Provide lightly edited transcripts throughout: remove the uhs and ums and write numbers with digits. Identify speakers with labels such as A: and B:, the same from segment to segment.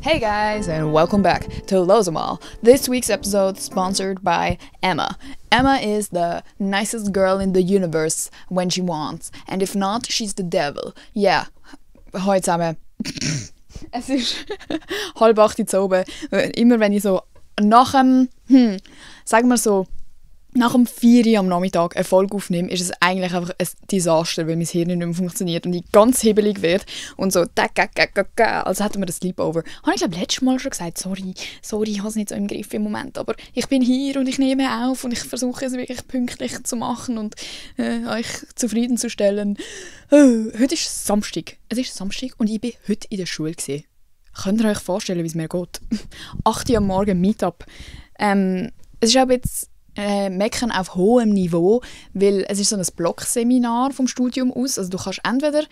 A: Hey guys, and welcome back to Lozamal. This week's episode is sponsored by Emma. Emma is the nicest girl in the universe when she wants, and if not, she's the devil. Yeah, hallo zusammen. Es ist 7:30 Uhr oben. Immer wenn ich so nach dem, sagen wir so, nach dem 4 Uhr am Nachmittag eine Folge aufnehme, ist es eigentlich einfach ein Desaster, weil mein Hirn nicht mehr funktioniert und ich ganz hebelig werde und so als hätten wir das Sleepover. Habe ich glaube letztes Mal schon gesagt, sorry, ich habe es nicht so im Griff im Moment, aber ich bin hier und ich nehme auf und ich versuche es wirklich pünktlich zu machen und euch zufriedenzustellen. Heute ist Samstag. Es ist Samstag und ich war heute in der Schule gewesen. Könnt ihr euch vorstellen, wie es mir geht? 8 Uhr am Morgen Meetup. Es ist aber jetzt Meckern auf hohem Niveau, weil es ist so ein Blockseminar vom Studium aus. Also du kannst entweder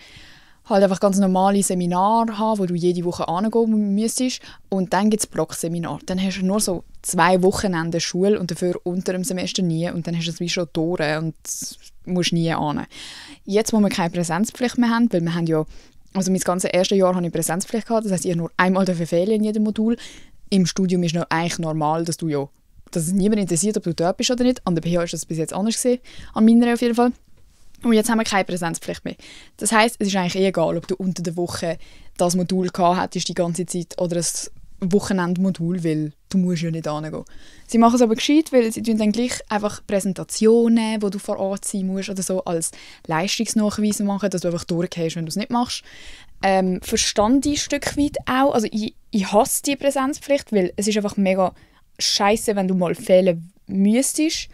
A: halt einfach ganz normale Seminare haben, wo du jede Woche hingehen müsstest, und dann gibt es Blockseminar. Dann hast du nur so 2 Wochenende Schule und dafür unter dem Semester nie, und dann hast du es wie schon durch und musst nie hin. Jetzt, wo wir keine Präsenzpflicht mehr haben, weil wir haben ja, also mein ganzes erste Jahr habe ich Präsenzpflicht gehabt, das heisst, ich habe nur einmal fehlen in jedem Modul. Im Studium ist noch eigentlich normal, dass es niemand interessiert, ob du dort bist oder nicht. An der PH ist das bis jetzt anders gewesen, an meiner auf jeden Fall. Und jetzt haben wir keine Präsenzpflicht mehr. Das heisst, es ist eigentlich egal, ob du unter der Woche das Modul gehabt hättest die ganze Zeit oder ein Wochenendmodul, weil du musst ja nicht hingehen. Sie machen es aber gescheit, weil sie tun dann gleich einfach Präsentationen, wo du vor Ort sein musst oder so, als Leistungsnachweis machen, dass du einfach durchgehst, wenn du es nicht machst. Verstand ich ein Stück weit auch. Also ich hasse die Präsenzpflicht, weil es ist einfach mega scheiße, wenn du mal fehlen müsstest.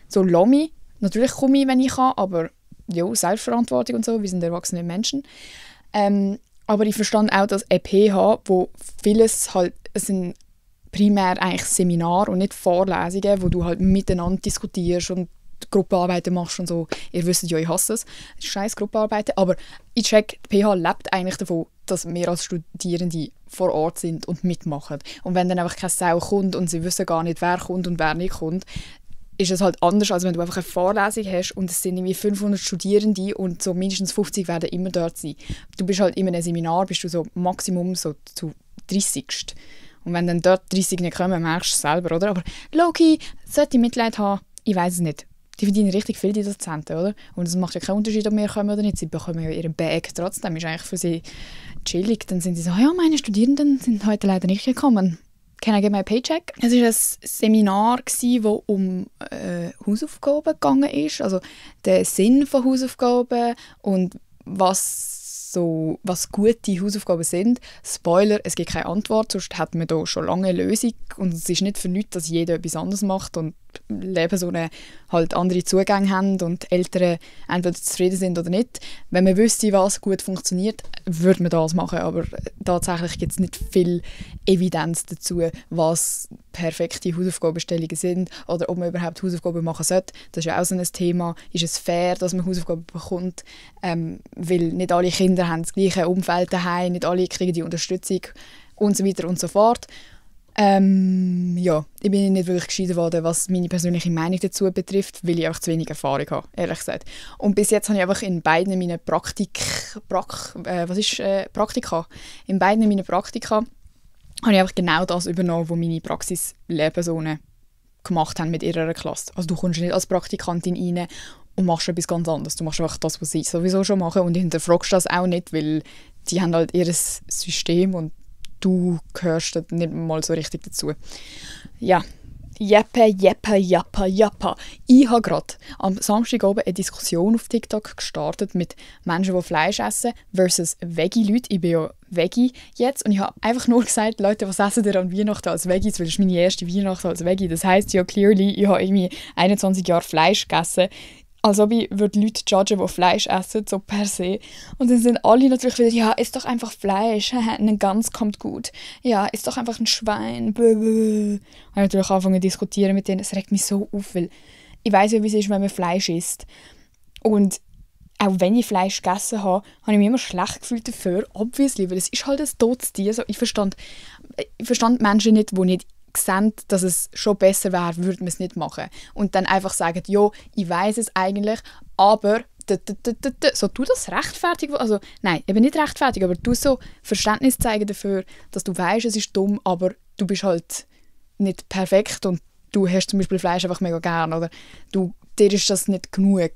A: So Lomi. Natürlich komme ich, wenn ich kann, aber ja, Selbstverantwortung und so, wir sind erwachsene Menschen. Aber ich verstand auch, dass EPH, wo vieles halt, es sind primär eigentlich Seminare und nicht Vorlesungen, wo du halt miteinander diskutierst und Gruppenarbeiten machst und so. Ihr wisst ja, ich hasse es. Das ist scheiß Gruppenarbeiten. Aber ich check, die PH lebt eigentlich davon, dass wir als Studierende vor Ort sind und mitmachen. Und wenn dann einfach keine Sau kommt und sie wissen gar nicht, wer kommt und wer nicht kommt, ist es halt anders, als wenn du einfach eine Vorlesung hast und es sind irgendwie 500 Studierende und so mindestens 50 werden immer dort sein. Du bist halt immer in einem Seminar, bist du so Maximum so zu 30. Und wenn dann dort 30 nicht kommen, merkst du es selber, oder? Aber Loki sollte Mitleid haben, ich weiß es nicht. Die verdienen richtig viel, die Dozenten, oder? Und es macht ja keinen Unterschied, ob wir kommen oder nicht. Sie bekommen ja ihren Bag trotzdem. Ist eigentlich für sie chillig. Dann sind sie so, ja, meine Studierenden sind heute leider nicht gekommen. Can I get my paycheck? Es war ein Seminar, das um Hausaufgaben gegangen ist. Also der Sinn von Hausaufgaben und was gute Hausaufgaben sind. Spoiler, es gibt keine Antwort, sonst hat man da schon lange eine Lösung. Und es ist nicht für nichts, dass jeder etwas anderes macht und Leben so halt andere Zugänge haben und Eltern entweder zufrieden sind oder nicht. Wenn man wüsste, was gut funktioniert, würde man das machen. Aber tatsächlich gibt es nicht viel Evidenz dazu, was perfekte Hausaufgabenstellungen sind oder ob man überhaupt Hausaufgaben machen sollte. Das ist ja auch so ein Thema. Ist es fair, dass man Hausaufgaben bekommt? Weil nicht alle Kinder haben das gleiche Umfeld daheim, nicht alle kriegen die Unterstützung und so weiter und so fort. Ja, ich bin nicht wirklich geschieden worden, was meine persönliche Meinung dazu betrifft, weil ich einfach zu wenig Erfahrung habe, ehrlich gesagt. Und bis jetzt habe ich einfach in beiden meinen Praktika, in beiden meinen Praktika habe ich einfach genau das übernommen, was meine Praxislehrpersonen gemacht haben mit ihrer Klasse. Also du kommst nicht als Praktikantin rein und machst etwas ganz anderes. Du machst einfach das, was sie sowieso schon machen, und hinterfragst das auch nicht, weil die haben halt ihr System und du gehörst nicht mal so richtig dazu. Ja, Jeppe. Ich habe gerade am Samstagabend eine Diskussion auf TikTok gestartet mit Menschen, die Fleisch essen versus Veggie-Leute. Ich bin ja Veggie jetzt und ich habe einfach nur gesagt, Leute, was essen ihr an Weihnachten als Veggies? Weil das ist meine erste Weihnachten als Veggie. Das heisst ja clearly, ich habe irgendwie 21 Jahre Fleisch gegessen. Als ob ich Leute judgen, die Fleisch essen, so per se. Und dann sind alle natürlich wieder, ja, isst doch einfach Fleisch, eine Gans kommt gut. Ja, isst doch einfach ein Schwein. Ich habe natürlich angefangen zu diskutieren mit denen. Es regt mich so auf, weil ich weiss ja, wie es ist, wenn man Fleisch isst. Und auch wenn ich Fleisch gegessen habe, habe ich mich immer schlecht gefühlt dafür, obviously, weil es ist halt ein totes Tier. Also ich verstand Menschen nicht, die nicht sehen, dass es schon besser wäre, würde man es nicht machen. Und dann einfach sagen, ja, ich weiss es eigentlich, aber so, du das rechtfertigen, also nein, eben nicht rechtfertigen, aber du so Verständnis zeigen dafür, dass du weißt, es ist dumm, aber du bist halt nicht perfekt und du hast zum Beispiel Fleisch einfach mega gern oder dir ist das nicht genug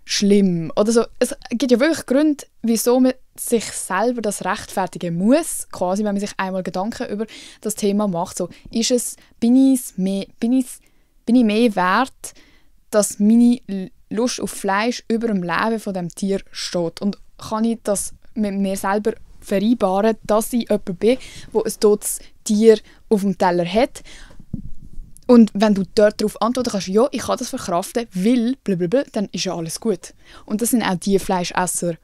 A: schlimm oder so. Es gibt ja wirklich Gründe, wieso man sich selber das rechtfertigen muss, quasi, wenn man sich einmal Gedanken über das Thema macht. So, bin ich mehr wert, dass meine Lust auf Fleisch über dem Leben von dem Tier steht? Und kann ich das mit mir selber vereinbaren, dass ich jemand bin, der ein totes Tier auf dem Teller hat? Und wenn du darauf antworten kannst, ja, ich kann das verkraften, weil blablabla, dann ist ja alles gut. Und das sind auch die Fleischesser,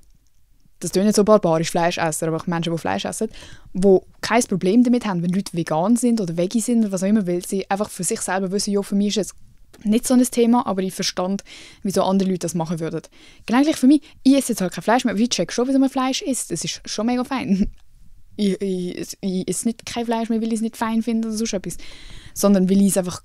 A: das tun nicht so barbarisch Fleischesser, aber auch Menschen, die Fleisch essen, die kein Problem damit haben, wenn Leute vegan sind oder Veggie sind oder was auch immer, weil sie einfach für sich selber wissen, ja, für mich ist es nicht so ein Thema, aber ich verstand, wieso andere Leute das machen würden. Genau gleich für mich, ich esse jetzt halt kein Fleisch mehr, aber ich check schon, wieso man Fleisch isst. Das ist schon mega fein. Ich esse nicht kein Fleisch mehr, weil ich es nicht fein finde oder sonst etwas, sondern weil ich es einfach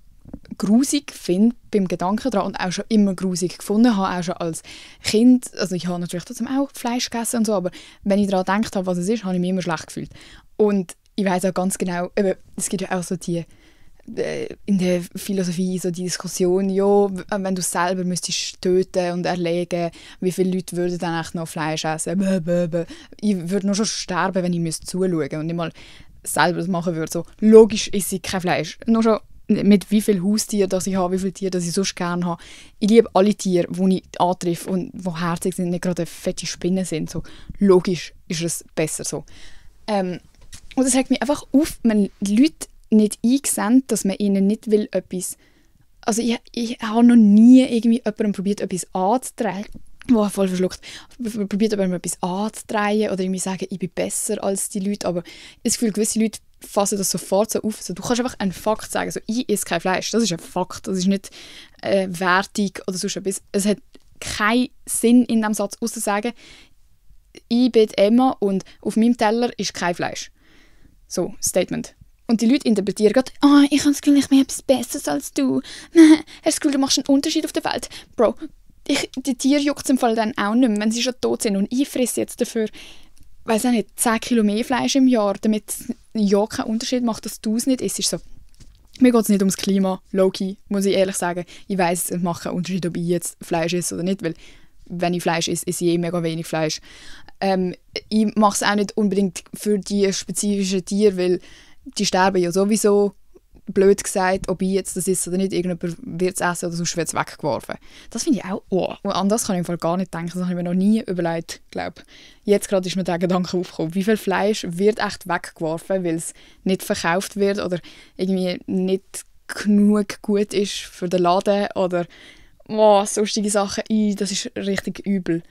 A: grusig finde beim Gedanken daran und auch schon immer grusig gefunden habe, auch schon als Kind. Also ich habe natürlich trotzdem auch Fleisch gegessen und so, aber wenn ich daran gedacht habe, was es ist, habe ich mich immer schlecht gefühlt. Und ich weiss auch ganz genau, eben, es gibt ja auch so die in der Philosophie so die Diskussion, ja, wenn du es selber müsstest töten und erlegen, wie viele Leute würden dann echt noch Fleisch essen? Ich würde nur schon sterben, wenn ich zuschauen müsste und nicht mal selber das machen würde. So, logisch esse ich kein Fleisch. Nur schon mit wie vielen Haustieren das ich habe, wie viele Tiere das ich sonst gerne habe. Ich liebe alle Tiere, die ich antreffe und die herzig sind, nicht gerade fette Spinnen sind. So, logisch ist es besser so. Und es regt mich einfach auf, wenn die Leute nicht eingesehen, dass man ihnen nicht will etwas... Also ich habe noch nie irgendwie jemandem probiert, etwas anzudrehen. Oh, voll verschluckt. Probiert jemandem etwas anzudrehen oder irgendwie sagen, ich bin besser als die Leute. Aber ich Gefühl, gewisse Leute fassen das sofort so auf. Also, du kannst einfach einen Fakt sagen. Also, ich esse kein Fleisch. Das ist ein Fakt. Das ist nicht Wertung oder sonst etwas. Es hat keinen Sinn in diesem Satz, außer zu sagen, ich bin Emma und auf meinem Teller ist kein Fleisch. So, Statement. Und die Leute interpretieren gerade, ich habe das Gefühl, ich bin etwas Besseres als du. Hast du das Gefühl, du machst einen Unterschied auf der Welt? Bro, die Tiere juckt es im Fall dann auch nicht mehr, wenn sie schon tot sind. Und ich fresse jetzt dafür, weiss auch nicht, 10 Kilo mehr Fleisch im Jahr, damit es ja keinen Unterschied macht, dass du es nicht isst. So. Mir geht es nicht ums Klima, low-key, muss ich ehrlich sagen. Ich weiss, es macht keinen Unterschied, ob ich jetzt Fleisch esse oder nicht, weil wenn ich Fleisch esse, esse ich mega wenig Fleisch. Ich mache es auch nicht unbedingt für die spezifischen Tiere, weil die sterben ja sowieso, blöd gesagt, ob ich jetzt das ist oder nicht, irgendjemand wird es essen oder sonst wird es weggeworfen. Das finde ich auch, und an das kann ich im Fall gar nicht denken, das habe ich mir noch nie überlegt, glaube. Jetzt gerade ist mir der Gedanke aufgekommen, wie viel Fleisch wird echt weggeworfen, weil es nicht verkauft wird oder irgendwie nicht genug gut ist für den Laden oder sonstige Sachen, das ist richtig übel.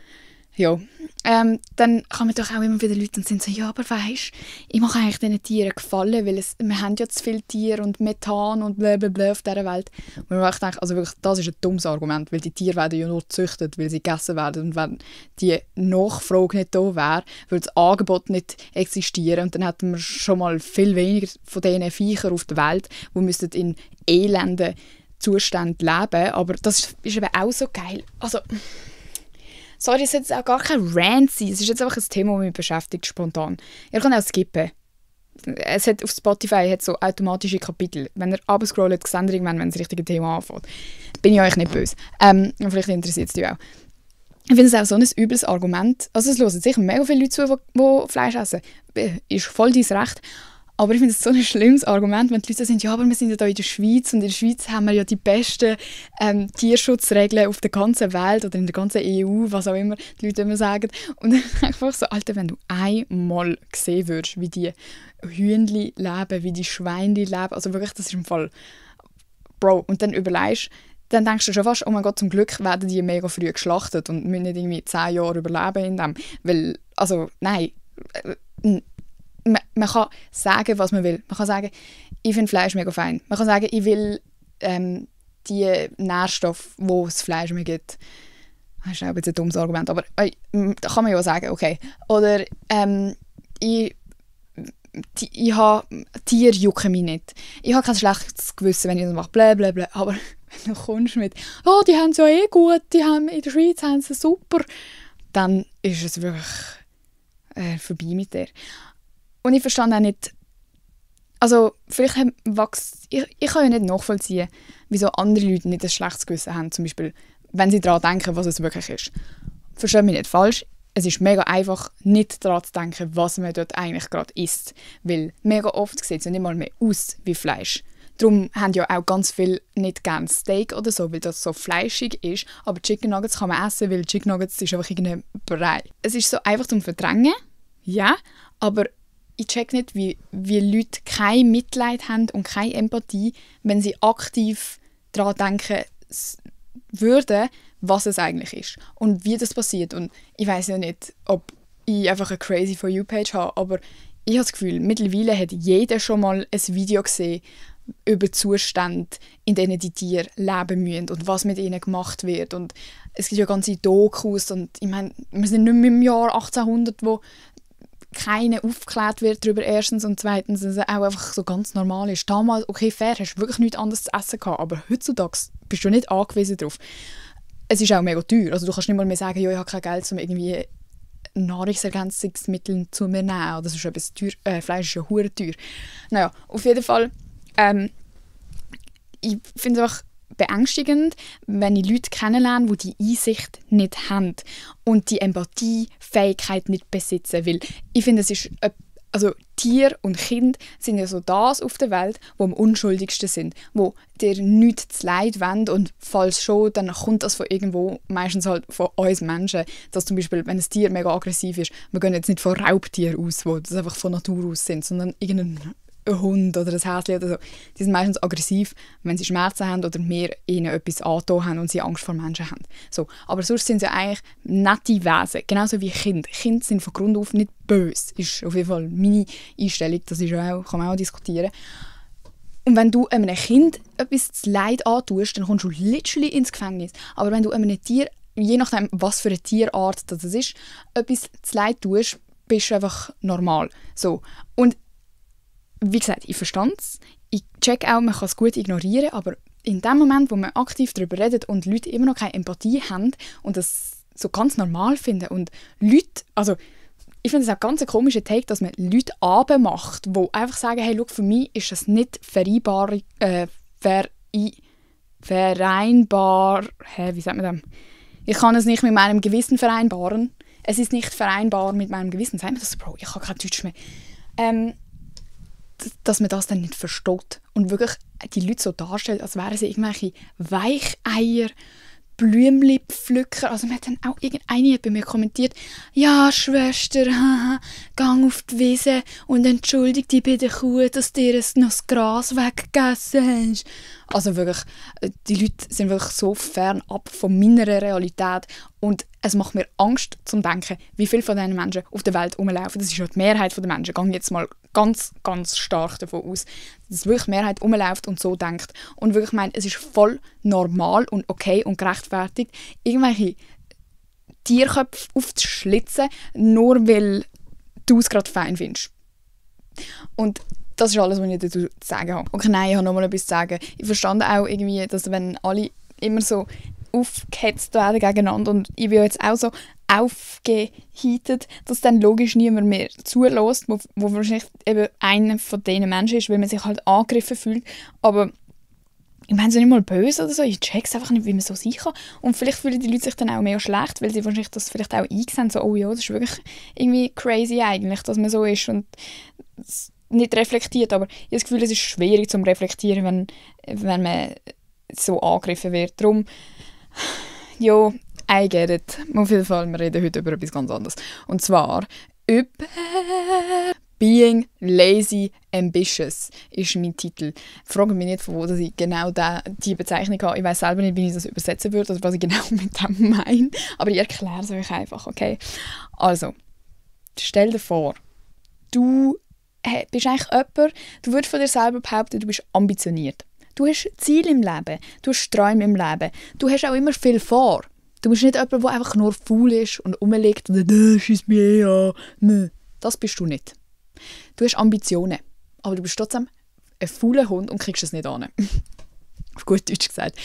A: Ja, dann kann man doch auch immer wieder Leute und sind so, ja, aber weisst, ich mache eigentlich diesen Tieren gefallen, weil wir haben ja zu viele Tiere und Methan und blablabla auf dieser Welt. Und man denkt, also wirklich, das ist ein dummes Argument, weil die Tiere werden ja nur gezüchtet, weil sie gegessen werden. Und wenn die Nachfrage nicht da wäre, würde das Angebot nicht existieren und dann hätten wir schon mal viel weniger von diesen Viechern auf der Welt, die in elenden Zuständen leben. Aber das ist eben auch so geil. Also... Sorry, es soll jetzt auch gar kein Rant sein. Es ist jetzt einfach ein Thema, das mich beschäftigt, spontan. Ihr könnt auch skippen. Es hat auf Spotify hat so automatische Kapitel. Wenn ihr runterscrollt, seht ihr irgendwann, wenn das richtige Thema anfängt. Bin ich euch nicht böse. Vielleicht interessiert es dich auch. Ich finde es auch so ein übles Argument. Also es hören sicher mega viele Leute zu, die Fleisch essen. Ist voll dein Recht. Aber ich finde es so ein schlimmes Argument, wenn die Leute sagen, ja, aber wir sind ja hier in der Schweiz und in der Schweiz haben wir ja die besten Tierschutzregeln auf der ganzen Welt oder in der ganzen EU, was auch immer die Leute immer sagen. Und dann einfach so, Alter, wenn du einmal sehen würdest, wie die Hühnchen leben, wie die Schweine leben, also wirklich, das ist im Fall, Bro, und dann überlegst, dann denkst du schon fast, oh mein Gott, zum Glück werden die mega früh geschlachtet und müssen nicht irgendwie 10 Jahre überleben in dem. Weil, also, nein, man kann sagen, was man will. Man kann sagen, ich finde Fleisch mega fein. Man kann sagen, ich will die Nährstoffe, die das Fleisch mir gibt. Das ist auch ein dummes Argument, aber da kann man ja sagen, okay. Oder ich habe Tiere jucken mich nicht. Ich habe kein schlechtes Gewissen, wenn ich das mache, blablabla. Aber wenn du kommst mit «Oh, die haben es ja eh gut, die haben in der Schweiz haben sie super», dann ist es wirklich vorbei mit dir. Und ich verstand auch nicht, also vielleicht ich kann ja nicht nachvollziehen, wieso andere Leute nicht ein schlechtes Gewissen haben, zum Beispiel, wenn sie daran denken, was es wirklich ist. Verstehe mich nicht falsch, es ist mega einfach, nicht daran zu denken, was man dort eigentlich gerade isst, weil mega oft sieht es ja nicht mal mehr aus wie Fleisch. Darum haben ja auch ganz viele nicht gerne Steak oder so, weil das so fleischig ist, aber Chicken Nuggets kann man essen, weil Chicken Nuggets ist einfach irgendein Brei. Es ist so einfach zum Verdrängen, ja, aber ich check nicht, wie Leute kein Mitleid haben und keine Empathie, wenn sie aktiv daran denken würden, was es eigentlich ist und wie das passiert. Und ich weiß ja nicht, ob ich einfach eine Crazy For You-Page habe, aber ich habe das Gefühl, mittlerweile hat jeder schon mal ein Video gesehen über Zustände, in denen die Tiere leben müssen und was mit ihnen gemacht wird. Und es gibt ja ganze Dokus und ich meine, wir sind nicht mehr im Jahr 1800, wo keiner aufgeklärt wird darüber, erstens, und zweitens, dass es auch einfach so ganz normal ist. Damals, okay, fair, hast du wirklich nichts anderes zu essen gehabt, aber heutzutage bist du nicht angewiesen darauf. Es ist auch mega teuer, also du kannst nicht mal mehr sagen, ja, ich habe kein Geld, um irgendwie Nahrungsergänzungsmittel zu mir nehmen, oder das ist etwas teuer, Fleisch ist ja hure teuer. Naja, auf jeden Fall, ich finde es einfach beängstigend, wenn ich Leute kennenlerne, die die Einsicht nicht haben und die Empathiefähigkeit nicht besitzen. Weil ich finde, es ist also Tiere und Kinder sind ja so das auf der Welt, wo am unschuldigsten sind, wo dir nichts zu leid wollen, und falls schon, dann kommt das von irgendwo, meistens halt von uns Menschen, dass zum Beispiel, wenn ein Tier mega aggressiv ist, wir gehen jetzt nicht von Raubtieren aus, wo das einfach von Natur aus sind, sondern irgendein Hund oder ein Häschen oder so, die sind meistens aggressiv, wenn sie Schmerzen haben oder wir ihnen etwas angetan haben und sie Angst vor Menschen haben. So. Aber sonst sind sie eigentlich nette Wesen, genauso wie Kinder. Kinder sind von Grund auf nicht böse, ist auf jeden Fall meine Einstellung, das ist auch, kann man auch diskutieren. Und wenn du einem Kind etwas zu Leid antust, dann kommst du literally ins Gefängnis. Aber wenn du einem Tier, je nachdem, was für eine Tierart das ist, etwas zu Leid tust, bist du einfach normal. So. Und wie gesagt, ich verstehe es. Ich check auch, man kann es gut ignorieren, aber in dem Moment, wo man aktiv darüber redet und Leute immer noch keine Empathie haben und das so ganz normal finden und Leute, also ich finde es auch ganz ein komischer Take, dass man Leute macht, die einfach sagen, hey, schau, für mich ist das nicht vereinbar, wie sagt man das? Ich kann es nicht mit meinem Gewissen vereinbaren. Es ist nicht vereinbar mit meinem Gewissen. Sagt man das, Bro? Ich habe kein Deutsch mehr. Dass man das dann nicht versteht und wirklich die Leute so darstellt, als wären sie irgendwelche Weicheier, Blümli-Pflücker. Also man hat dann auch irgendeine bei mir kommentiert, ja, Schwester, gang auf die Wiese und entschuldige dich bei der Kuh, dass dir noch das Gras weggegessen hast. Also wirklich, die Leute sind wirklich so fernab von meiner Realität und es macht mir Angst zum Denken, wie viele von diesen Menschen auf der Welt rumlaufen. Das ist ja die Mehrheit der Menschen. Ich gehe jetzt mal ganz, ganz stark davon aus, dass wirklich die Mehrheit rumläuft und so denkt. Und wirklich meine, es ist voll normal und okay und gerechtfertigt, irgendwelche Tierköpfe aufzuschlitzen, nur weil du es gerade fein findest. Und das ist alles, was ich dazu zu sagen habe. Okay, nein, ich habe noch mal etwas zu sagen. Ich verstand auch irgendwie, dass wenn alle immer so aufgehetzt werden gegeneinander und ich bin jetzt auch so aufgeheatet, dass dann logisch niemand mehr zulässt, wo wahrscheinlich eben einer von diesen Menschen ist, weil man sich halt angegriffen fühlt. Aber ich meine es nicht mal böse oder so, ich check's einfach nicht, wie man so sein kann. Und vielleicht fühlen die Leute sich dann auch mehr schlecht, weil sie wahrscheinlich das vielleicht auch einsehen, so, oh ja, das ist wirklich irgendwie crazy eigentlich, dass man so ist und nicht reflektiert. Aber ich habe das Gefühl, es ist schwierig zu reflektieren, wenn man so angegriffen wird. Darum, ja, I get it. Auf jeden Fall, wir reden heute über etwas ganz anderes. Und zwar über Being Lazy Ambitious ist mein Titel. Frage mich nicht, von wo ich genau die Bezeichnung habe. Ich weiß selber nicht, wie ich das übersetzen würde oder was ich genau mit dem meine. Aber ich erkläre es euch einfach, okay? Also, stell dir vor, du bist eigentlich jemand, du würdest von dir selber behaupten, du bist ambitioniert. Du hast Ziele im Leben, du hast Träume im Leben, du hast auch immer viel vor. Du bist nicht jemand, der einfach nur faul ist und rumliegt und «Schiss mich an». Nö, das bist du nicht. Du hast Ambitionen, aber du bist trotzdem ein fauler Hund und kriegst es nicht an. Auf gut Deutsch gesagt.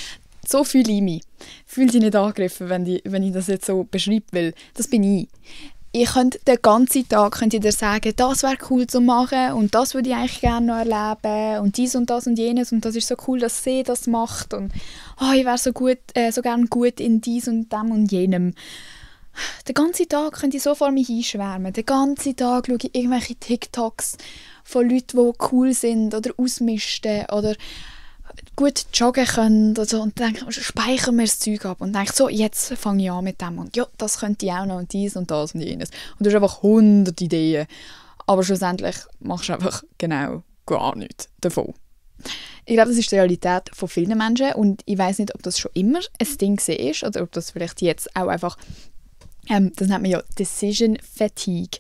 A: so fühle ich mich. Fühl dich nicht angegriffen, wenn ich das jetzt so beschreiben will. Das bin ich. Ich könnte den ganzen Tag dir sagen, das wäre cool zu machen und das würde ich eigentlich gerne noch erleben und dies und das und jenes und das ist so cool, dass sie das macht und ich wäre so gerne gut in dies und dem und jenem. Den ganzen Tag könnte ich so vor mich einschwärmen. Den ganzen Tag schaue ich irgendwelche TikToks von Leuten, die cool sind oder ausmisten oder gut joggen können oder so, und dann speichern wir das Zeug ab und denke so, jetzt fange ich an mit dem und ja, das könnte ich auch noch und dies und das und jenes. Und du hast einfach 100 Ideen, aber schlussendlich machst du einfach genau gar nichts davon. Ich glaube, das ist die Realität von vielen Menschen und ich weiß nicht, ob das schon immer ein Ding war oder ob das vielleicht jetzt auch einfach, das nennt man ja Decision Fatigue,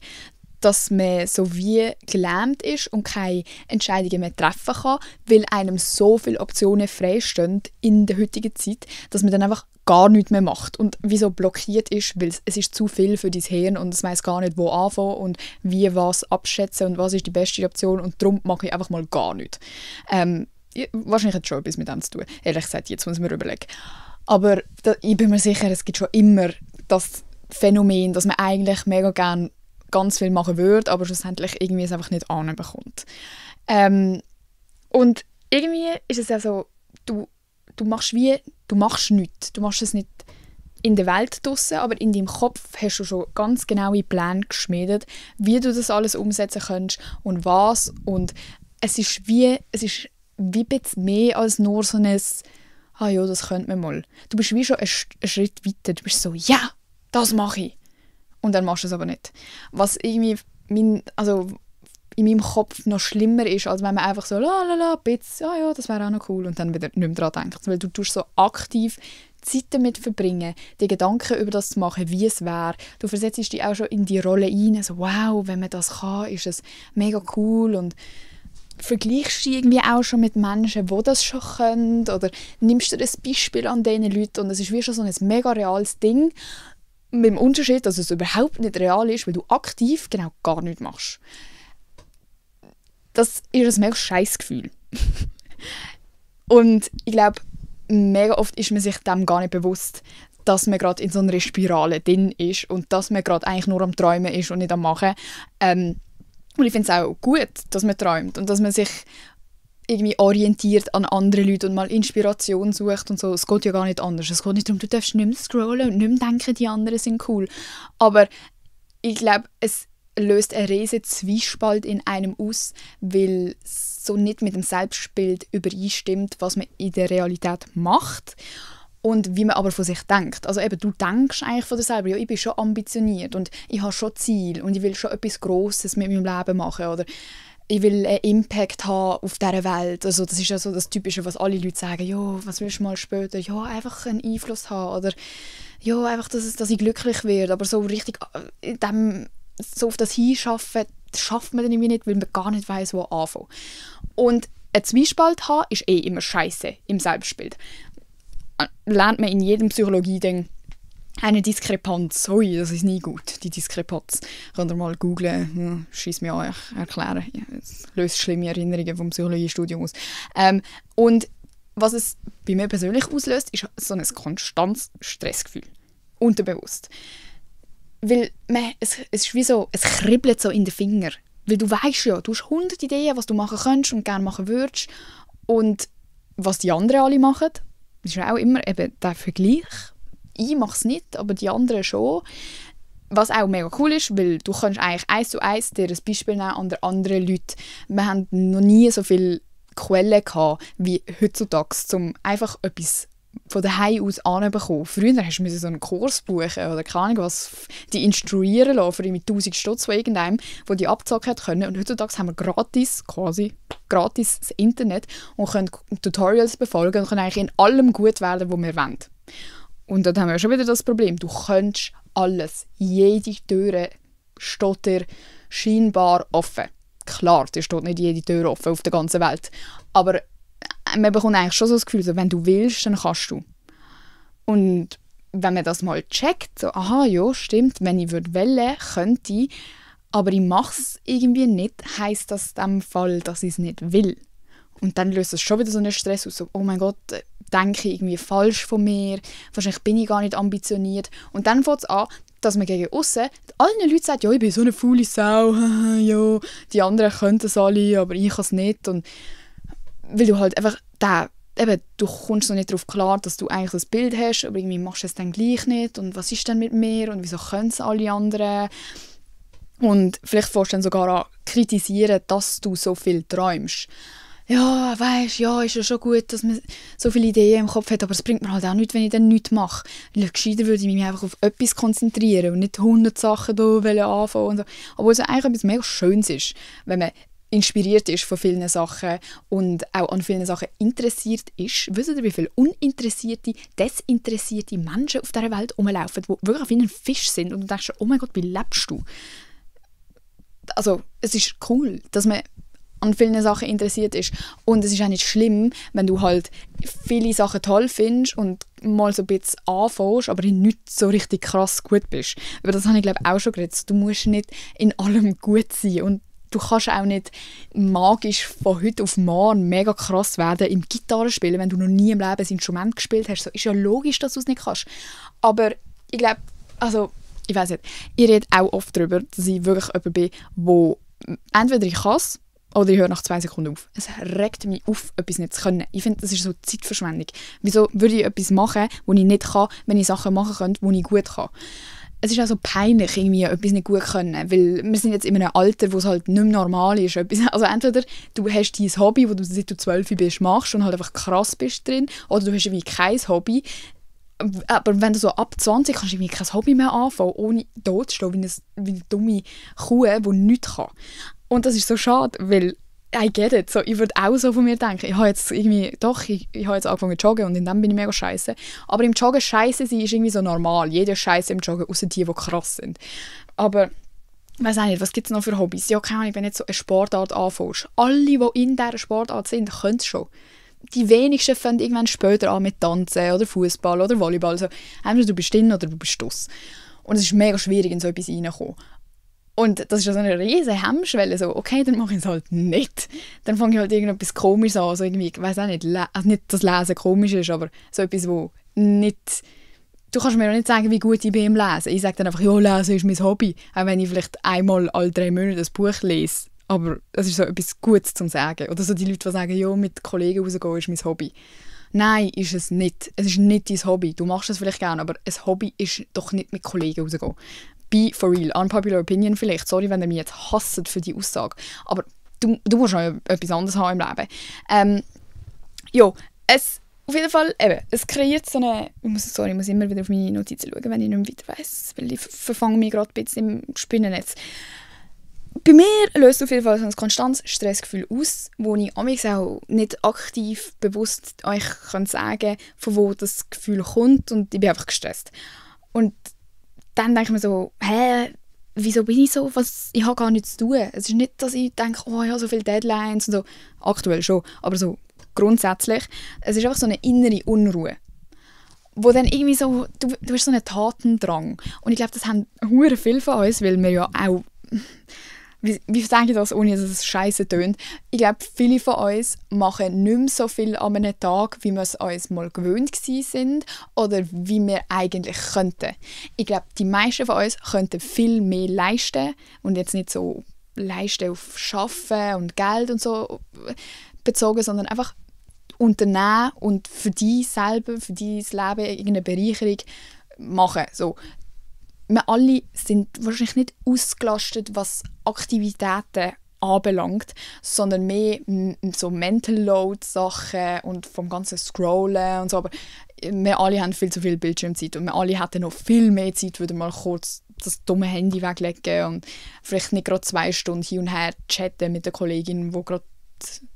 A: dass man so wie gelähmt ist und keine Entscheidungen mehr treffen kann, weil einem so viele Optionen freistehen in der heutigen Zeit, dass man dann einfach gar nichts mehr macht und wie so blockiert ist, weil es ist zu viel für dein Hirn und es weiss gar nicht, wo anfangen und wie was abschätzen und was ist die beste Option und darum mache ich einfach mal gar nichts. Wahrscheinlich hat es schon etwas mit dem zu tun, ehrlich gesagt, jetzt muss ich mir überlegen. Aber ich bin mir sicher, es gibt schon immer das Phänomen, dass man eigentlich mega gerne ganz viel machen würde, aber schlussendlich irgendwie es einfach nicht anbekommt. Und irgendwie ist es ja so, du machst nichts. Du machst es nicht in der Welt draussen, aber in deinem Kopf hast du schon ganz genaue Pläne geschmiedet, wie du das alles umsetzen kannst und was. Und es ist wie ein bisschen mehr als nur so ein ja, das könnte man mal. Du bist wie schon einen Schritt weiter. Du bist so, ja, das mache ich. Und dann machst du es aber nicht. Was irgendwie in meinem Kopf noch schlimmer ist, als wenn man einfach so ja, das wäre auch noch cool und dann wieder nicht mehr daran denkt. Weil du tust so aktiv Zeit damit verbringen, die Gedanken über das zu machen, wie es wäre. Du versetzt dich auch schon in die Rolle rein, so wow, wenn man das kann, ist es mega cool und vergleichst dich irgendwie auch schon mit Menschen, die das schon können oder nimmst dir ein Beispiel an diesen Leuten und es ist wie schon so ein mega reales Ding. Mit dem Unterschied, dass es überhaupt nicht real ist, weil du aktiv genau gar nichts machst. Das ist ein mega scheiß Gefühl. Und ich glaube, mega oft ist man sich dem gar nicht bewusst, dass man gerade in so einer Spirale drin ist und dass man gerade eigentlich nur am Träumen ist und nicht am Machen. Und ich finde es auch gut, dass man träumt und dass man sich irgendwie orientiert an andere Leute und mal Inspiration sucht und so. Es geht ja gar nicht anders. Es geht nicht darum, du darfst nicht mehr scrollen und nicht mehr denken, die anderen sind cool. Aber ich glaube, es löst einen riesen Zwiespalt in einem aus, weil es so nicht mit dem Selbstbild übereinstimmt, was man in der Realität macht und wie man aber von sich denkt. Also eben, du denkst eigentlich von dir selber, ja, ich bin schon ambitioniert und ich habe schon Ziel und ich will schon etwas Grosses mit meinem Leben machen oder ich will einen Impact haben auf dieser Welt. Also das ist ja so das Typische, was alle Leute sagen. Ja, was willst du mal später? Ja, einfach einen Einfluss haben. Oder ja, einfach, dass ich glücklich werde. Aber so richtig so auf das hinschaffen, das schafft man dann irgendwie nicht, weil man gar nicht weiss, wo anfangen. Und ein Zwiespalt haben ist immer scheiße im Selbstbild. Lernt man in jedem Psychologie-Ding eine Diskrepanz. Ui, das ist nie gut, die Diskrepanz. Könnt ihr mal googlen, schieß mir an, erklären. Es löst schlimme Erinnerungen vom Psychologiestudium aus. Und was es bei mir persönlich auslöst, ist so ein konstantes Stressgefühl. Unterbewusst. Weil es ist wie so, es kribbelt so in den Fingern. Weil du weißt ja, du hast 100 Ideen, was du machen könntest und gerne machen würdest. Und was die anderen alle machen, ist ja auch immer eben der Vergleich. Ich mache es nicht, aber die anderen schon. Was auch mega cool ist, weil du kannst eigentlich 1:1 dir ein Beispiel nehmen an anderen Leuten. Wir haben noch nie so viele Quellen gehabt wie heutzutage, um einfach etwas von daheim aus anzubekommen. Früher musst du so einen Kurs buchen oder keine Ahnung was, die instruieren lassen für mit 1000 Stutz von irgendeinem, der die abzocken können. Und heutzutage haben wir quasi gratis das Internet und können Tutorials befolgen und können eigentlich in allem gut werden, was wir wollen. Und dann haben wir schon wieder das Problem. Du kannst alles. Jede Tür steht dir scheinbar offen. Klar, dir steht nicht jede Tür offen auf der ganzen Welt. Aber man bekommt eigentlich schon so das Gefühl, so, wenn du willst, dann kannst du. Und wenn man das mal checkt, so, aha, ja, stimmt, wenn ich wollte, könnte ich, aber ich mache es irgendwie nicht, heisst das in dem Fall, dass ich es nicht will. Und dann löst es schon wieder so einen Stress aus. So, oh mein Gott, denke ich irgendwie falsch von mir. Wahrscheinlich bin ich gar nicht ambitioniert. Und dann fängt es an, dass man gegen aussen allen Leuten sagt, ja, ich bin so eine faule Sau. Ja, die anderen können es alle, aber ich kann es nicht. Und weil du halt einfach du kommst noch nicht darauf klar, dass du eigentlich das Bild hast, aber irgendwie machst du es dann gleich nicht. Und was ist denn mit mir? Und wieso können es alle anderen? Und vielleicht fängst du dann sogar an kritisieren, dass du so viel träumst. Ja, weisst, ja, ist ja schon gut, dass man so viele Ideen im Kopf hat, aber es bringt mir halt auch nichts, wenn ich dann nichts mache. Gescheiter würde ich mich einfach auf etwas konzentrieren und nicht 100 Sachen da anfangen und so. Obwohl es eigentlich etwas mega Schönes ist, wenn man inspiriert ist von vielen Sachen und auch an vielen Sachen interessiert ist. Wisst ihr, wie viele uninteressierte, desinteressierte Menschen auf dieser Welt rumlaufen, die wirklich wie ein Fisch sind und du denkst, oh mein Gott, wie lebst du? Also, es ist cool, dass man an vielen Sachen interessiert ist. Und es ist auch nicht schlimm, wenn du halt viele Sachen toll findest und mal so ein bisschen anfängst, aber in nichts so richtig krass gut bist. Über das habe ich, glaube ich, auch schon geredet. Du musst nicht in allem gut sein und du kannst auch nicht magisch von heute auf morgen mega krass werden im Gitarrespielen, wenn du noch nie im Leben ein Instrument gespielt hast. So ist ja logisch, dass du es nicht kannst. Aber ich glaube, also ich weiss nicht, ich rede auch oft darüber, dass ich wirklich jemand bin, wo entweder ich kann es, oder ich höre nach 2 Sekunden auf. Es regt mich auf, etwas nicht zu können. Ich finde, das ist so Zeitverschwendung. Wieso würde ich etwas machen, was ich nicht kann, wenn ich Sachen machen könnte, die ich gut kann? Es ist auch so peinlich, irgendwie etwas nicht gut können, weil wir sind jetzt in einem Alter, wo es halt nicht mehr normal ist. Also entweder du hast dein Hobby, das du seit du 12 bist machst und halt einfach krass bist drin, oder du hast irgendwie kein Hobby. Aber wenn du so ab 20 kannst du irgendwie kein Hobby mehr anfangen, ohne tot zu stehen, wie eine dumme Kuh, die nichts kann. Und das ist so schade, weil I get it. So, ich würde auch so von mir denken, ich habe jetzt angefangen zu joggen und in dem bin ich mega scheiße. Aber im Joggen scheiße sein ist irgendwie so normal. Jeder ist scheiße im Joggen, außer die krass sind. Aber ich weiss auch nicht, was gibt es noch für Hobbys? Ja, keine Ahnung, wenn du jetzt so eine Sportart anfängst. Alle, die in dieser Sportart sind, können es schon. Die wenigsten fangen irgendwann später an mit Tanzen oder Fußball oder Volleyball. Also, entweder du bist drin oder du bist draus. Und es ist mega schwierig, in so etwas reinzukommen. Und das ist ja so eine riesige Hemmschwelle, so, okay, dann mache ich es halt nicht. Dann fange ich halt irgendetwas Komisches an, so irgendwie, ich weiss auch nicht, also nicht, dass Lesen komisch ist, aber so etwas, wo nicht, du kannst mir auch nicht sagen, wie gut ich bin im Lesen. Ich sage dann einfach, ja, Lesen ist mein Hobby, auch wenn ich vielleicht einmal alle 3 Monate ein Buch lese. Aber das ist so etwas Gutes zum Sagen. Oder so die Leute, die sagen, ja, mit Kollegen rausgehen ist mein Hobby. Nein, ist es nicht. Es ist nicht dein Hobby. Du machst es vielleicht gerne, aber ein Hobby ist doch nicht mit Kollegen rausgehen. Be for real. Unpopular opinion vielleicht. Sorry, wenn ihr mich jetzt hasst für die Aussage. Aber du musst noch etwas anderes haben im Leben. Auf jeden Fall, eben, es kreiert so eine... Ich muss immer wieder auf meine Notizen schauen, wenn ich nicht mehr weiter weiss, weil ich verfange mich gerade ein bisschen im Spinnennetz. Bei mir löst auf jeden Fall so ein konstantes Stressgefühl aus, wo ich amigs auch nicht aktiv bewusst euch sagen kann, von wo das Gefühl kommt, und ich bin einfach gestresst. Und dann denke ich mir so, wieso bin ich so? Ich habe gar nichts zu tun. Es ist nicht, dass ich denke, oh, ich habe so viele Deadlines und so. Aktuell schon, aber so grundsätzlich. Es ist einfach so eine innere Unruhe, wo dann irgendwie so, du hast so einen Tatendrang. Und ich glaube, das haben hure viele von uns, weil wir ja auch... Wie sage ich das, ohne dass es scheisse tönt? Ich glaube, viele von uns machen nicht mehr so viel an einem Tag, wie wir es uns mal gewöhnt sind oder wie wir eigentlich könnten. Ich glaube, die meisten von uns könnten viel mehr leisten und jetzt nicht so leisten auf Arbeiten und Geld und so bezogen, sondern einfach unternehmen und für dich selber, für dein Leben irgendeine Bereicherung machen. So. Wir alle sind wahrscheinlich nicht ausgelastet, was Aktivitäten anbelangt, sondern mehr so Mental Load Sachen und vom ganzen Scrollen und so. Aber wir alle haben viel zu viel Bildschirmzeit und wir alle hätten noch viel mehr Zeit, würden mal kurz das dumme Handy weglegen und vielleicht nicht gerade 2 Stunden hin und her chatten mit der Kollegin, die gerade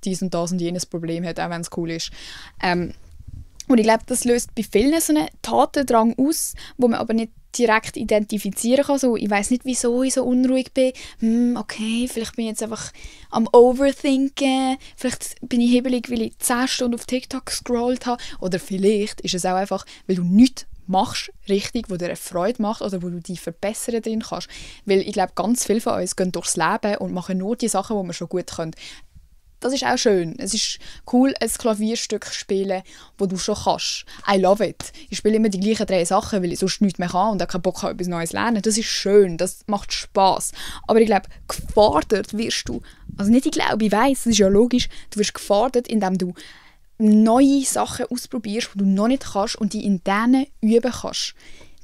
A: dies und das und jenes Problem hat, auch wenn es cool ist. Und ich glaube, das löst bei vielen so einen Tatendrang aus, wo man aber nicht direkt identifizieren kann. So, ich weiss nicht, wieso ich so unruhig bin. Okay, vielleicht bin ich jetzt einfach am Overthinken. Vielleicht bin ich hebelig, weil ich 10 Stunden auf TikTok gescrollt habe. Oder vielleicht ist es auch einfach, weil du nichts machst, richtig, wo dir eine Freude macht oder wo du dich verbessern drin kannst. Weil ich glaube, ganz viele von uns gehen durchs Leben und machen nur die Sachen, die wir schon gut können. das ist auch schön. Es ist cool, ein Klavierstück zu spielen, das du schon kannst. I love it. Ich spiele immer die gleichen 3 Sachen, weil ich sonst nichts mehr kann und auch keinen Bock habe, etwas Neues zu lernen. Das ist schön, das macht Spass. Aber ich glaube, gefordert wirst du, also nicht ich glaube, ich weiss, das ist ja logisch, du wirst gefordert, indem du neue Sachen ausprobierst, die du noch nicht kannst und die in denen üben kannst.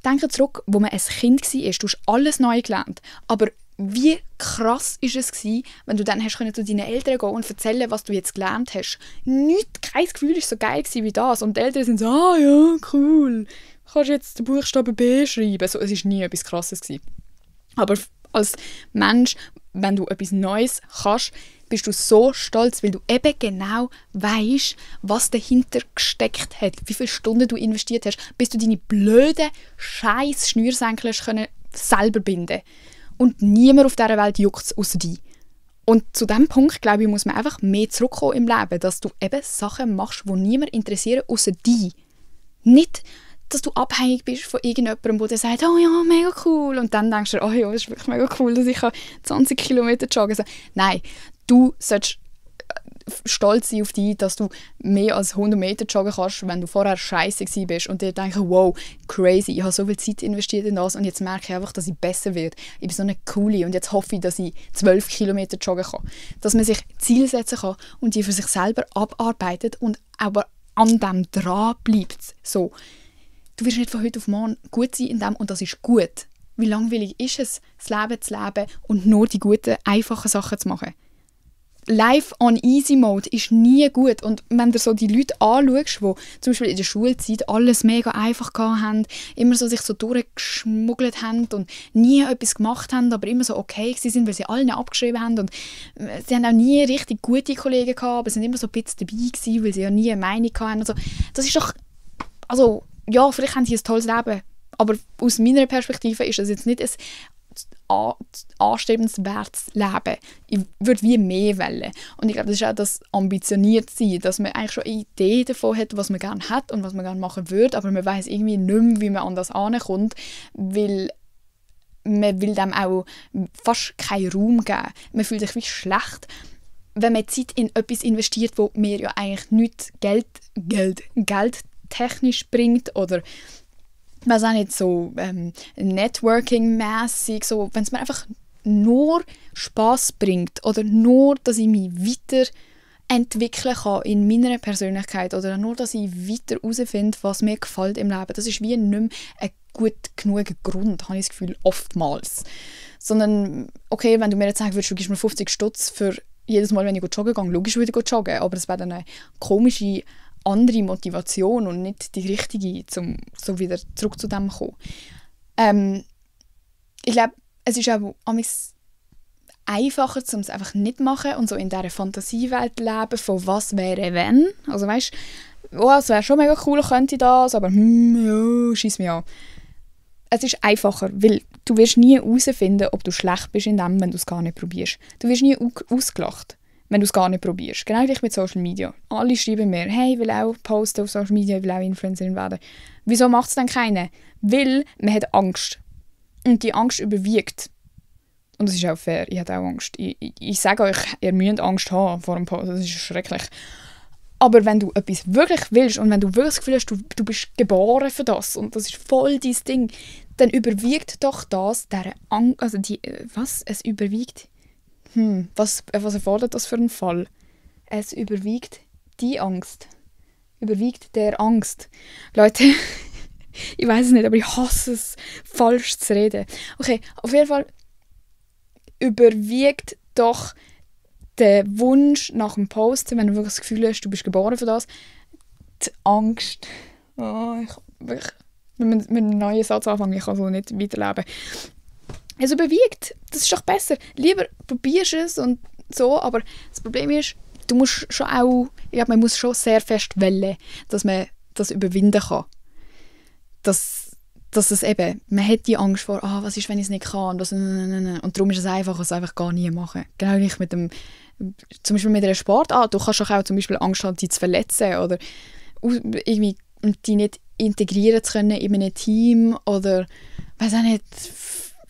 A: Denke zurück, wo man ein Kind war, du hast alles neu gelernt, aber wie krass war es gewesen, wenn du dann hast zu deinen Eltern gehen und erzählen, was du jetzt gelernt hast. Kein Gefühl war so geil wie das. Und die Eltern sind so, ja, cool, kannst jetzt den Buchstaben B schreiben. So, es war nie etwas Krasses gewesen. Aber als Mensch, wenn du etwas Neues kannst, bist du so stolz, weil du eben genau weisst, was dahinter gesteckt hat, wie viele Stunden du investiert hast, bis du deine blöden scheiß Schnürsenkel selber binden konntest. Und niemand auf dieser Welt juckt es außer dich. Und zu diesem Punkt, glaube ich, muss man einfach mehr zurückkommen im Leben, dass du eben Sachen machst, die niemand interessieren, außer dich. Nicht, dass du abhängig bist von irgendjemandem, der sagt, oh ja, mega cool. Und dann denkst du, oh ja, das ist wirklich mega cool, dass ich 20 Kilometer joggen kann. Nein, du solltest stolz sein auf dich, dass du mehr als 100 Meter joggen kannst, wenn du vorher scheiße bist und dir denkst, wow, crazy, ich habe so viel Zeit investiert in das und jetzt merke ich einfach, dass ich besser werde. Ich bin so eine Coole und jetzt hoffe ich, dass ich 12 Kilometer joggen kann. Dass man sich Ziele setzen kann und die für sich selber abarbeitet und aber an dem dran bleibt. So, du wirst nicht von heute auf morgen gut sein in dem und das ist gut. Wie langweilig ist es, das Leben zu leben und nur die guten, einfachen Sachen zu machen? Life on Easy Mode ist nie gut. Und wenn du so die Leute anschaust, die zum Beispiel in der Schulzeit alles mega einfach haben, immer so sich so durchgeschmuggelt haben und nie etwas gemacht haben, aber immer so okay waren, weil sie alle abgeschrieben haben. Und sie haben auch nie richtig gute Kollegen gehabt, aber sind immer so ein bisschen dabei gewesen, weil sie ja nie eine Meinung hatten. Also, das ist doch... Also, ja, vielleicht haben sie ein tolles Leben, aber aus meiner Perspektive ist das jetzt nicht ein anstrebenswertes Leben. Ich würde wie mehr wollen. Und ich glaube, das ist auch das ambitioniert sein, dass man eigentlich schon eine Idee davon hat, was man gerne hat und was man gerne machen würde, aber man weiß irgendwie nicht mehr, wie man an das ankommt, weil man will dem auch fast keinen Raum geben. Man fühlt sich wie schlecht, wenn man Zeit in etwas investiert, wo mir ja eigentlich nichts Geld technisch bringt oder was auch nicht so Networking-mässig, so, wenn es mir einfach nur Spass bringt oder nur, dass ich mich weiterentwickeln kann in meiner Persönlichkeit oder nur, dass ich weiter herausfinde, was mir gefällt im Leben. Das ist wie nicht mehr ein gut genug Grund, habe ich das Gefühl, oftmals. Sondern, okay, wenn du mir jetzt sagen würdest, du gibst mir 50 Stutz für jedes Mal, wenn ich joggen gehe, logisch würde ich joggen, aber es wäre dann eine komische andere Motivation und nicht die richtige, um so wieder zurück zu dem zu kommen. Ich glaube, es ist auch einfacher, um es einfach nicht zu machen und so in dieser Fantasiewelt leben, von was wäre, wenn. Also weißt du, oh, es wäre schon mega cool, könnte ich das, aber ja, schieß mich an. Es ist einfacher, weil du wirst nie herausfinden, ob du schlecht bist in dem, wenn du es gar nicht probierst. Du wirst nie ausgelacht, wenn du es gar nicht probierst. Genau gleich mit Social Media. Alle schreiben mir, hey, ich will auch posten auf Social Media, ich will auch Influencerin werden. Wieso macht es dann keiner? Weil man hat Angst. Und die Angst überwiegt. Und das ist auch fair, ich habe auch Angst. Ich sage euch, ihr müsst Angst haben vor dem Post, das ist schrecklich. Aber wenn du etwas wirklich willst und wenn du wirklich das Gefühl hast, du bist geboren für das und das ist voll dein Ding, dann überwiegt doch das, es überwiegt... Was erfordert das für einen Fall? Es überwiegt die Angst. Überwiegt der Angst. Leute, ich weiß es nicht, aber ich hasse es, falsch zu reden. Okay, auf jeden Fall überwiegt doch der Wunsch nach dem Posten, wenn du wirklich das Gefühl hast, du bist geboren für das, die Angst. Oh, mit einem neuen Satz anfangen, ich kann so nicht weiterleben. Es überwiegt. Das ist doch besser. Lieber probierst du es und so, aber das Problem ist, du musst schon auch, ich glaube, man muss schon sehr fest wollen, dass man das überwinden kann. Dass es eben, man hat die Angst vor, was ist, wenn ich es nicht kann, und darum ist es einfach, es einfach gar nie machen. Genau nicht mit dem, zum Beispiel mit einer Sportart, du kannst doch auch zum Beispiel Angst haben, dich zu verletzen oder irgendwie dich nicht integrieren zu können in einem Team oder, weiß auch nicht,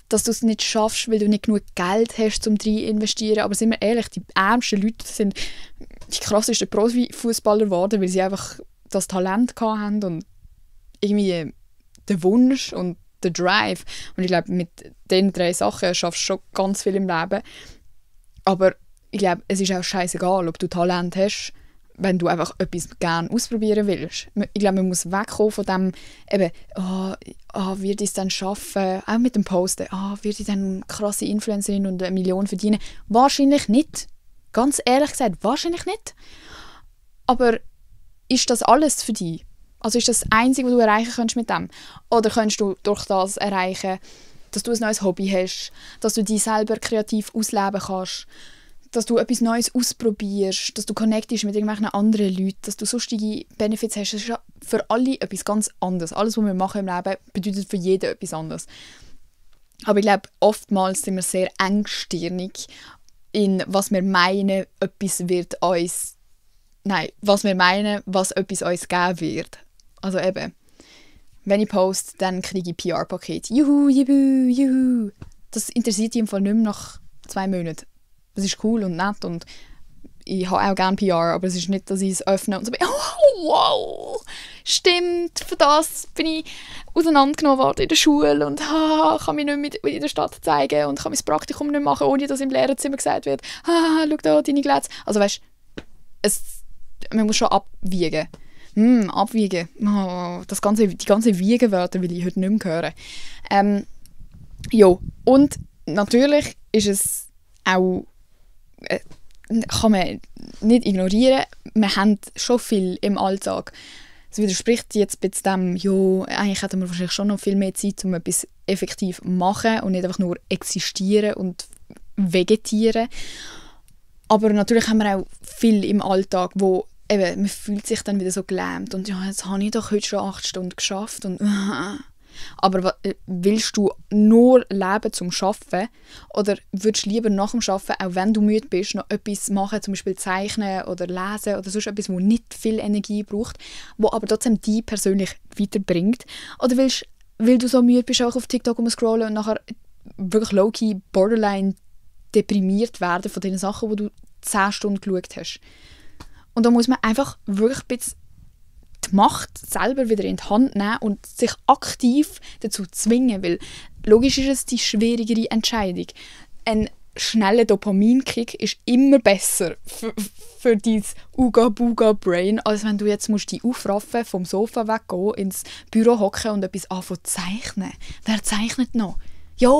A: dass du es nicht schaffst, weil du nicht genug Geld hast, um rein zu investieren. Aber sind wir ehrlich, die ärmsten Leute sind die krassesten Profifußballer geworden, weil sie einfach das Talent hatten und irgendwie den Wunsch und den Drive. Und ich glaube, mit diesen 3 Sachen schaffst du schon ganz viel im Leben. Aber ich glaube, es ist auch scheißegal, ob du Talent hast, wenn du einfach etwas gerne ausprobieren willst. Ich glaube, man muss wegkommen von dem, eben, wird ich es dann schaffen, auch mit dem Posten, wird ich dann eine krasse Influencerin und 1 Million verdienen? Wahrscheinlich nicht. Ganz ehrlich gesagt, wahrscheinlich nicht. Aber ist das alles für dich? Also ist das Einzige, was du erreichen kannst mit dem? Oder kannst du durch das erreichen, dass du ein neues Hobby hast, dass du dich selber kreativ ausleben kannst, dass du etwas Neues ausprobierst, dass du connectest mit irgendwelchen anderen Leuten, dass du sonstige Benefits hast. Das ist ja für alle etwas ganz anderes. Alles, was wir machen im Leben, bedeutet für jeden etwas anderes. Aber ich glaube, oftmals sind wir sehr engstirnig in was wir meinen, was etwas uns geben wird. Also eben, wenn ich poste, dann kriege ich PR-Paket. Juhu, juhu, juhu. Das interessiert dich im Fall nicht mehr nach 2 Monaten. Das ist cool und nett und ich habe auch gerne PR, aber es ist nicht, dass ich es öffne und so bin, oh, wow, stimmt, für das bin ich auseinandergenommen worden in der Schule und kann mich nicht mehr in der Stadt zeigen und kann mein Praktikum nicht machen, ohne dass im Lehrerzimmer gesagt wird, schau da, deine Glätze. Also weißt du, man muss schon abwiegen. Abwiegen. Die ganze Wiegenwörter will ich heute nicht mehr hören. Und natürlich ist es auch kann man nicht ignorieren, wir haben schon viel im Alltag. Es widerspricht jetzt bei dem, eigentlich hätten wir wahrscheinlich schon noch viel mehr Zeit, um etwas effektiv zu machen und nicht einfach nur existieren und vegetieren. Aber natürlich haben wir auch viel im Alltag, wo eben, man fühlt sich dann wieder so gelähmt und jetzt habe ich doch heute schon 8 Stunden geschafft und aber willst du nur leben zum Arbeiten oder würdest du lieber nach dem Arbeiten, auch wenn du müde bist, noch etwas machen, zum Beispiel zeichnen oder lesen oder sonst etwas, das nicht viel Energie braucht, wo aber trotzdem dich persönlich weiterbringt? Oder willst du, weil du so müde bist, auch auf TikTok scrollen und nachher wirklich low-key borderline deprimiert werden von den Sachen, die du 10 Stunden geschaut hast? Und da muss man einfach wirklich ein bisschen die Macht selber wieder in die Hand nehmen und sich aktiv dazu zwingen, weil logisch ist es die schwierigere Entscheidung. Ein schneller Dopaminkick ist immer besser für dein Uga-Buga-Brain, als wenn du jetzt dich aufraffen, vom Sofa weggehen, ins Büro hocken und etwas anfangen zu zeichnen. Wer zeichnet noch? Ja,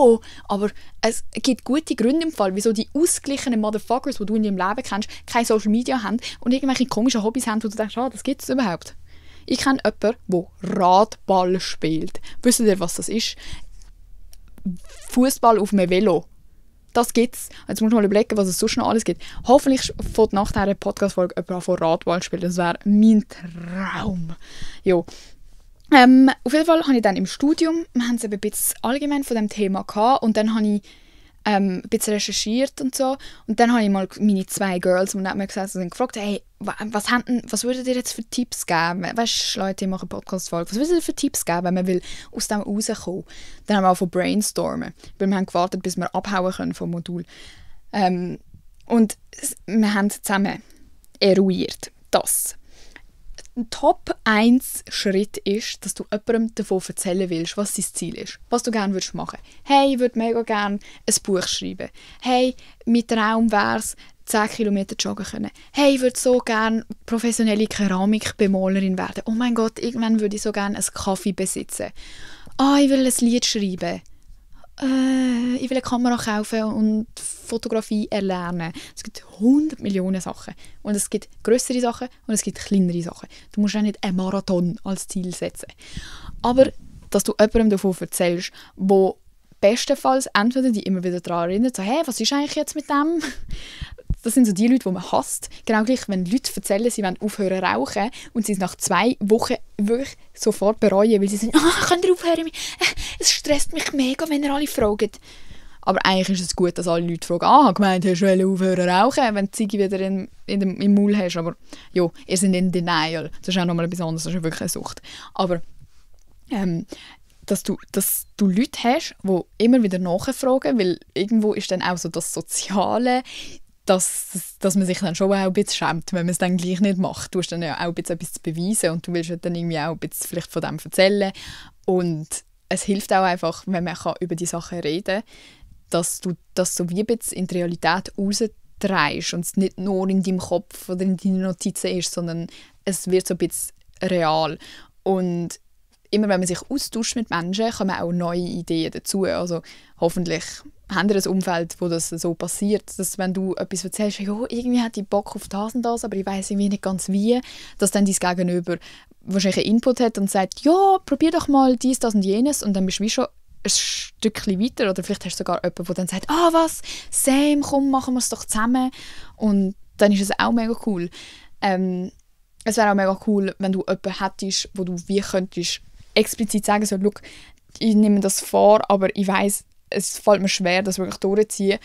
A: aber es gibt gute Gründe im Fall, wieso die ausgeglichenen Motherfuckers, die du in deinem Leben kennst, keine Social Media haben und irgendwelche komischen Hobbys haben, wo du denkst, das gibt es überhaupt. Ich kenne jemanden, der Radball spielt. Wisst ihr, was das ist? Fußball auf einem Velo. Das gibt's. Jetzt muss man mal überlegen, was es sonst noch alles gibt. Hoffentlich fängt nach dieser Podcast-Folge jemand an von Radball spielen. Das wäre mein Traum. Jo. Auf jeden Fall habe ich dann im Studium, wir haben es ein bisschen allgemein von diesem Thema gehabt und dann habe ich ein bisschen recherchiert und so und dann habe ich mal meine 2 Girls, die neben mir gesessen sind, gefragt, hey, was würdet ihr jetzt für Tipps geben? Weißt du, Leute, ich mache eine Podcast-Folge, was würdet ihr für Tipps geben, wenn man will aus dem rauskommen? Dann haben wir auch von brainstormen, weil wir haben gewartet, bis wir abhauen können vom Modul. Und wir haben zusammen eruiert, dass ein Top-1-Schritt ist, dass du jemandem davon erzählen willst, was dein Ziel ist, was du gerne machen würdest. Hey, ich würde mega gerne ein Buch schreiben. Hey, mein Traum wäre es, 10 Kilometer joggen können. Hey, ich würde so gerne professionelle Keramikbemalerin werden. Oh mein Gott, irgendwann würde ich so gerne einen Kaffee besitzen. Ich will ein Lied schreiben. Ich will eine Kamera kaufen und Fotografie erlernen. Es gibt 100 Millionen Sachen. Und es gibt grössere Sachen und es gibt kleinere Sachen. Du musst auch nicht einen Marathon als Ziel setzen. Aber, dass du jemandem davon erzählst, wo bestenfalls entweder die immer wieder daran erinnert, so, hey, was ist eigentlich jetzt mit dem? Das sind so die Leute, die man hasst. Genau gleich, wenn Leute erzählen, sie wollen aufhören zu rauchen und sie es nach 2 Wochen wirklich sofort bereuen, weil sie sagen, könnt ihr aufhören? Es stresst mich mega, wenn ihr alle fragt. Aber eigentlich ist es gut, dass alle Leute fragen, gemeint, hast du aufhören zu rauchen, wenn du die Ziege wieder im Maul hast. Aber ja, ihr seid in Denial. Das ist auch nochmal etwas anderes, das ist wirklich eine Sucht. Aber dass du Leute hast, die immer wieder nachfragen, weil irgendwo ist dann auch so das Soziale, dass man sich dann schon auch ein bisschen schämt, wenn man es dann gleich nicht macht. Du hast dann ja auch ein bisschen etwas zu beweisen und du willst dann irgendwie auch ein bisschen vielleicht von dem erzählen. Und es hilft auch einfach, wenn man über die Sachen reden kann, dass du das so wie ein bisschen in die Realität rausdrehst und es nicht nur in deinem Kopf oder in deinen Notizen ist, sondern es wird so ein bisschen real. Und immer wenn man sich austauscht mit Menschen, kommen auch neue Ideen dazu. Also hoffentlich haben wir ein Umfeld, wo das so passiert, dass wenn du etwas erzählst, ja, irgendwie hat ich Bock auf das und das, aber ich weiss irgendwie nicht ganz wie, dass dann dein Gegenüber wahrscheinlich einen Input hat und sagt, ja, probier doch mal dies, das und jenes, und dann bist du wie schon ein Stückchen weiter, oder vielleicht hast du sogar jemanden, der dann sagt, was, Sam, komm, machen wir es doch zusammen, und dann ist es auch mega cool. Es wäre auch mega cool, wenn du jemanden hättest, wo du wie könntest explizit sagen, so, schau, ich nehme das vor, aber ich weiss, es fällt mir schwer, das wirklich durchzuziehen.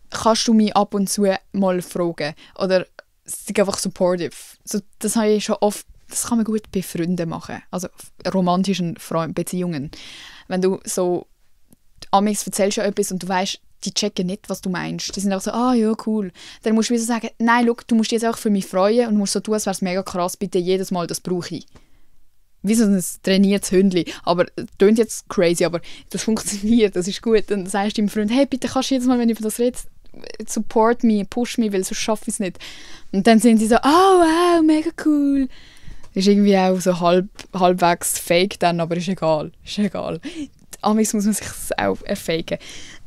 A: Kannst du mich ab und zu mal fragen? Oder sei einfach supportive. So, das habe ich schon oft, das kann man gut bei Freunden machen. Also romantischen Beziehungen. Wenn du so amigs erzählst du etwas und du weißt, die checken nicht, was du meinst. Die sind auch so, ja, cool. Dann musst du wieder so sagen, nein, schau, du musst dich jetzt auch für mich freuen und musst so tun, als wäre es mega krass, bitte jedes Mal, das brauche ich. Wie so ein trainiertes Hündchen. Aber das klingt jetzt crazy, aber das funktioniert, das ist gut. Dann sagst du deinem Freund, hey, bitte kannst du jedes Mal, wenn ich über das rede, support me, push me, weil sonst schaffe ich es nicht. Und dann sind sie so, wow, mega cool. Ist irgendwie auch so halbwegs fake dann, aber ist egal. Amigs muss man sich auch faken.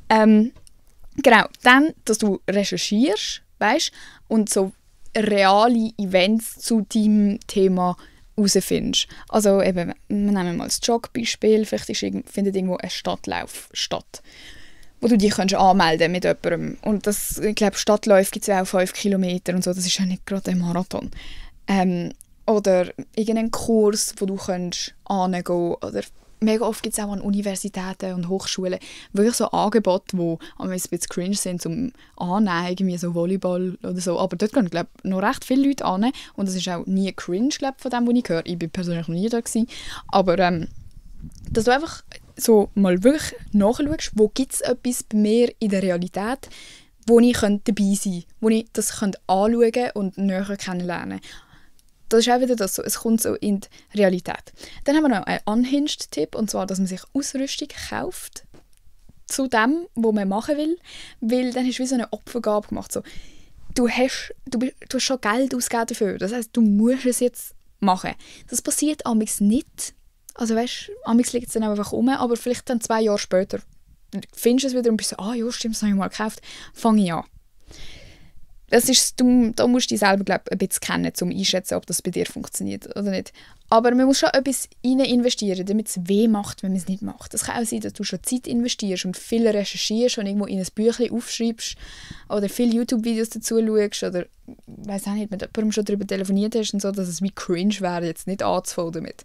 A: Genau, dann, dass du recherchierst, weißt, und so reale Events zu deinem Thema herausfindest. Also eben, wir nehmen mal das Jog-Beispiel, vielleicht findet irgendwo ein Stadtlauf statt, wo du dich anmelden mit jemandem. Und das, ich glaube, Stadtläufe gibt es ja auch 5 Kilometer und so, das ist ja nicht gerade ein Marathon. Oder irgendeinen Kurs, wo du kannst hingehen, oder mega oft gibt es auch an Universitäten und Hochschulen wirklich so Angebote, die ein bisschen cringe sind zum Annehmen, irgendwie so Volleyball oder so. Aber dort gehen, glaube ich, noch recht viele Leute an. Und das ist auch nie cringe, glaube ich, von dem, was ich höre. Ich bin persönlich noch nie da gewesen. Aber dass du einfach so mal wirklich nachschaust, wo gibt es etwas bei mir in der Realität, wo ich dabei sein könnte, wo ich das anschauen und näher kennenlernen könnte. Das ist auch wieder das so, es kommt so in die Realität. Dann haben wir noch einen unhinged-Tipp, und zwar, dass man sich Ausrüstung kauft zu dem, was man machen will, weil dann hast du wie so eine Opfergabe gemacht. So, du hast schon Geld ausgegeben dafür, das heisst, du musst es jetzt machen. Das passiert amigs nicht. Also weißt, amigs liegt es dann einfach rum, aber vielleicht dann 2 Jahre später findest du es wieder und bist so, ja stimmt, das habe ich mal gekauft, fange ich an. Da musst du dich selber, glaub, ein bisschen kennen, um einschätzen, ob das bei dir funktioniert oder nicht. Aber man muss schon etwas rein investieren, damit es weh macht, wenn man es nicht macht. Das kann auch sein, dass du schon Zeit investierst und viel recherchierst und irgendwo in ein Büchlein aufschreibst oder viele YouTube-Videos dazu schaust oder weiss auch nicht, mit jemandem schon darüber telefoniert hast und so, dass es wie cringe wäre, jetzt nicht anzufangen damit.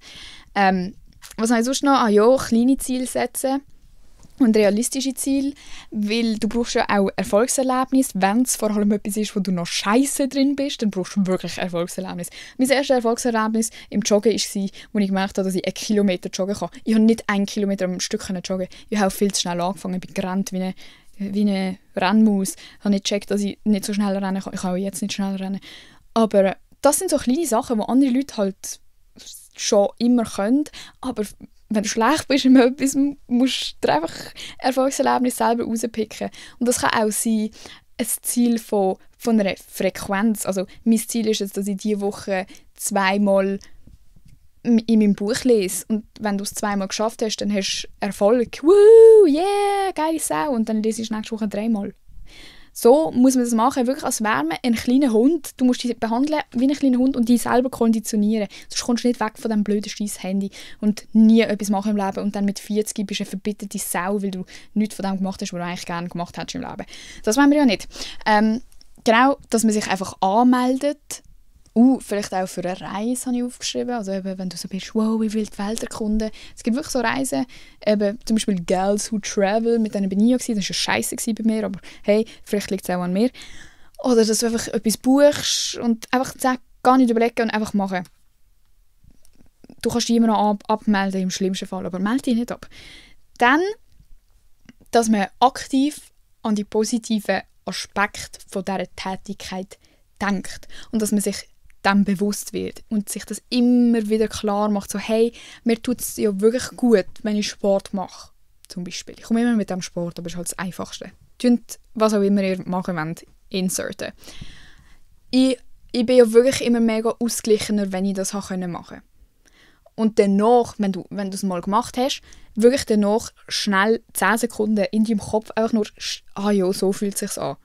A: Was habe ich sonst noch? Kleine Ziele setzen. Und realistische Ziele, weil du brauchst ja auch Erfolgserlebnis. Wenn es vor allem etwas ist, wo du noch scheiße drin bist, dann brauchst du wirklich Erfolgserlebnis. Mein erstes Erfolgserlebnis im Joggen war, als ich gemerkt habe, dass ich 1 Kilometer joggen kann. Ich konnte nicht 1 Kilometer am Stück joggen. Ich habe viel zu schnell angefangen, ich bin gerannt wie eine Rennmaus. Ich habe nicht gecheckt, dass ich nicht so schnell rennen kann. Ich kann auch jetzt nicht schnell rennen. Aber das sind so kleine Sachen, die andere Leute halt schon immer können, aber wenn du schlecht bist in etwas, musst du dir einfach Erfolgserlebnis selber rauspicken. Und das kann auch sein, ein Ziel von einer Frequenz. Also mein Ziel ist jetzt, dass ich diese Woche 2-mal in meinem Buch lese. Und wenn du es 2-mal geschafft hast, dann hast du Erfolg. Woo, yeah, geile Sau. Und dann lese ich nächste Woche 3-mal. So muss man das machen, wirklich als wäre man ein kleiner Hund. Du musst dich behandeln wie ein kleiner Hund und dich selber konditionieren. Sonst kommst du nicht weg von diesem blöden Scheiss-Handy und nie etwas machen im Leben. Und dann mit 40 bist du eine verbitterte Sau, weil du nichts von dem gemacht hast, was du eigentlich gerne gemacht hättest im Leben. Das wollen wir ja nicht. Genau, dass man sich einfach anmeldet. Vielleicht auch für eine Reise habe ich aufgeschrieben. Also eben, wenn du so bist, wow, ich will die Welt erkunden. Es gibt wirklich so Reisen, eben, zum Beispiel Girls Who Travel, mit denen bin ich ja gewesen. Das war scheisse bei mir, aber hey, vielleicht liegt es auch an mir. Oder dass du einfach etwas buchst und einfach gar nicht überlegen und einfach machen. du kannst dich immer noch abmelden im schlimmsten Fall, aber melde dich nicht ab. Dann, dass man aktiv an die positiven Aspekte von dieser Tätigkeit denkt und dass man sich dem bewusst wird und sich das immer wieder klar macht, so hey, mir tut es ja wirklich gut, wenn ich Sport mache, zum Beispiel. Ich komme immer mit dem Sport, aber es ist halt das Einfachste. Tönt, was auch immer ihr machen wollt, inserten. Ich bin ja wirklich immer mega ausgeglichener, wenn ich das machen konnte. Und danach, wenn du es mal gemacht hast, wirklich danach schnell 10 Sekunden in deinem Kopf einfach nur, ja, so fühlt es sich an.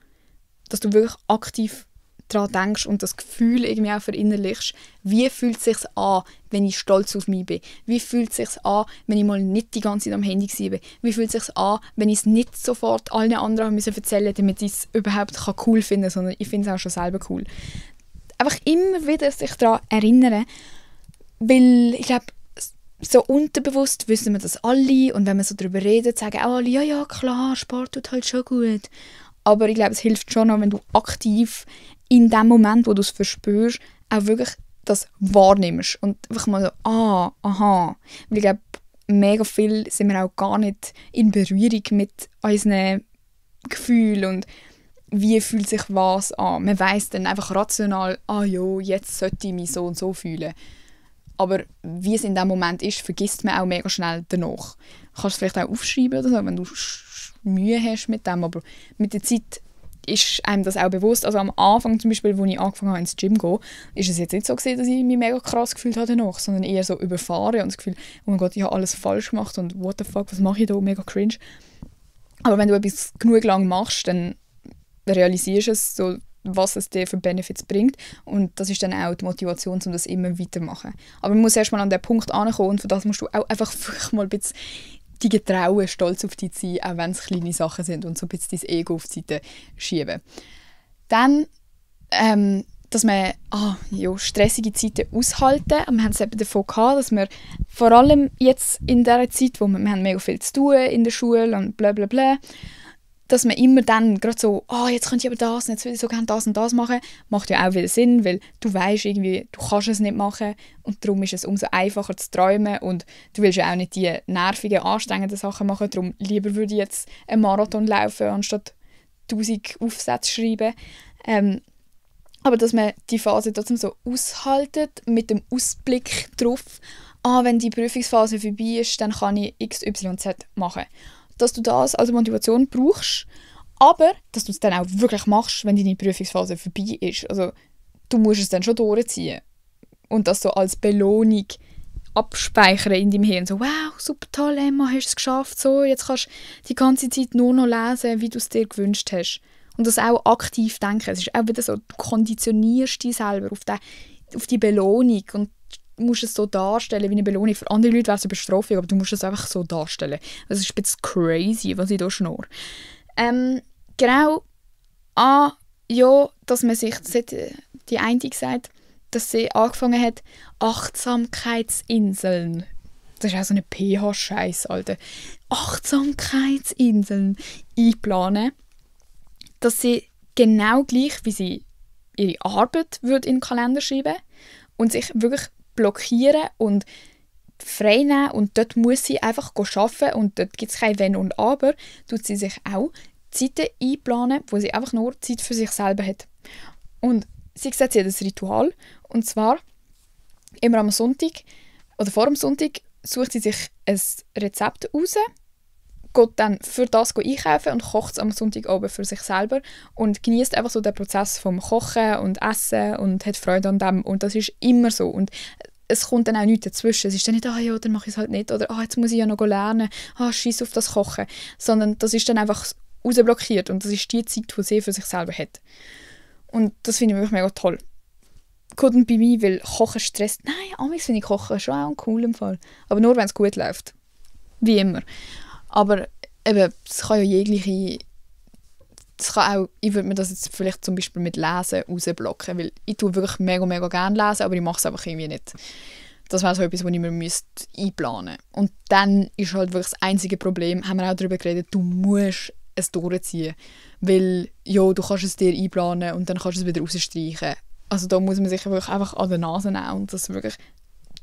A: Dass du wirklich aktiv daran denkst und das Gefühl irgendwie auch verinnerlichst, wie fühlt es sich an, wenn ich stolz auf mich bin? Wie fühlt es sich an, wenn ich mal nicht die ganze Zeit am Handy war? Wie fühlt es sich an, wenn ich es nicht sofort allen anderen erzählen musste, damit ich es überhaupt cool finden kann, sondern ich finde es auch schon selber cool. Einfach immer wieder sich daran erinnern, weil ich glaube, so unterbewusst wissen wir das alle und wenn wir so darüber reden, sagen auch alle, ja klar, Sport tut halt schon gut. Aber ich glaube, es hilft schon noch, wenn du aktiv in dem Moment, wo du es verspürst, auch wirklich das wahrnimmst und einfach mal so, aha. Weil ich glaube, mega viel sind wir auch gar nicht in Berührung mit unseren Gefühlen und wie fühlt sich was an. Man weiss dann einfach rational, jetzt sollte ich mich so und so fühlen. Aber wie es in dem Moment ist, vergisst man auch mega schnell danach. Du kannst es vielleicht auch aufschreiben oder so, wenn du Mühe hast mit dem, aber mit der Zeit ist einem das auch bewusst. Also am Anfang zum Beispiel, als ich angefangen habe ins Gym zu gehen, ist es jetzt nicht so gewesen, dass ich mich mega krass gefühlt habe danach, sondern eher so überfahren und das Gefühl, oh mein Gott, ich habe alles falsch gemacht und what the fuck, was mache ich da, mega cringe. Aber wenn du etwas genug lang machst, dann realisierst du es, so, was es dir für Benefits bringt und das ist dann auch die Motivation, um das immer weiterzumachen. Aber man muss erst mal an den Punkt ankommen und für das musst du auch einfach wirklich mal ein bisschen die getrauen, stolz auf dich sein, auch wenn es kleine Sachen sind und so ein bisschen dein Ego auf die Seite schieben. Dann, dass man stressige Zeiten aushalten. Wir haben es eben davon gehabt, dass wir vor allem jetzt in dieser Zeit, wo wir haben mega viel zu tun in der Schule und bla bla bla, dass man immer dann gerade so, jetzt könnte ich aber das, jetzt würde ich so gerne das und das machen, macht ja auch wieder Sinn, weil du weißt irgendwie, du kannst es nicht machen und darum ist es umso einfacher zu träumen und du willst ja auch nicht die nervigen, anstrengenden Sachen machen, darum lieber würde ich jetzt einen Marathon laufen, anstatt 1000 Aufsätze schreiben. Aber dass man die Phase trotzdem so aushaltet, mit dem Ausblick darauf, wenn die Prüfungsphase vorbei ist, dann kann ich X, Y, Z machen. Dass du das als Motivation brauchst, aber dass du es dann auch wirklich machst, wenn deine Prüfungsphase vorbei ist. Also du musst es dann schon durchziehen. Und das so als Belohnung abspeichern in deinem Hirn. So, wow, super toll, Emma, hast du es geschafft. So, jetzt kannst du die ganze Zeit nur noch lesen, wie du es dir gewünscht hast. Und das auch aktiv denken. Es ist auch wieder so, du konditionierst dich selber auf die Belohnung und du musst es so darstellen wie eine Belohnung. Für andere Leute wäre es eine Bestrafung, aber du musst es einfach so darstellen. Das ist ein bisschen crazy, was ich hier schnurre. Genau. Dass man sich, das hat die eine gesagt, dass sie angefangen hat, Achtsamkeitsinseln. Das ist auch so eine PH-Scheiß, Alter. Achtsamkeitsinseln einplanen, dass sie genau gleich, wie sie ihre Arbeit in den Kalender schreiben und sich wirklich blockieren und frei nehmen und dort muss sie einfach arbeiten und dort gibt es kein Wenn und Aber, tut sie sich auch Zeiten einplanen, wo sie einfach nur Zeit für sich selber hat. Und sie sagt, sie hat ein Ritual und zwar immer am Sonntag oder vor dem Sonntag sucht sie sich ein Rezept raus, geht dann für das einkaufen und kocht es am Sonntagabend für sich selber und genießt einfach so den Prozess vom Kochen und Essen und hat Freude an dem und das ist immer so und es kommt dann auch nichts dazwischen. Es ist dann nicht, dann mache ich es halt nicht oder jetzt muss ich ja noch lernen, scheiss auf das Kochen, sondern das ist dann einfach rausblockiert und das ist die Zeit, die sie für sich selber hat. Und das finde ich wirklich mega toll. Geht bei mir, weil Kochen stresst. Nein, amigs finde ich Kochen schon auch cool im Fall. Aber nur, wenn es gut läuft. Wie immer. Aber eben, es kann ja jegliche... Es kann auch, ich würde mir das jetzt vielleicht zum Beispiel mit Lesen rausblocken, weil ich tue wirklich mega, mega gerne lesen, aber ich mache es einfach irgendwie nicht. Das wäre so etwas, was ich mir einplanen müsste. Und dann ist halt wirklich das einzige Problem, haben wir auch darüber geredet, du musst es durchziehen. Weil, ja, du kannst es dir einplanen und dann kannst du es wieder rausstreichen. Also da muss man sich wirklich einfach an der Nase nehmen und das wirklich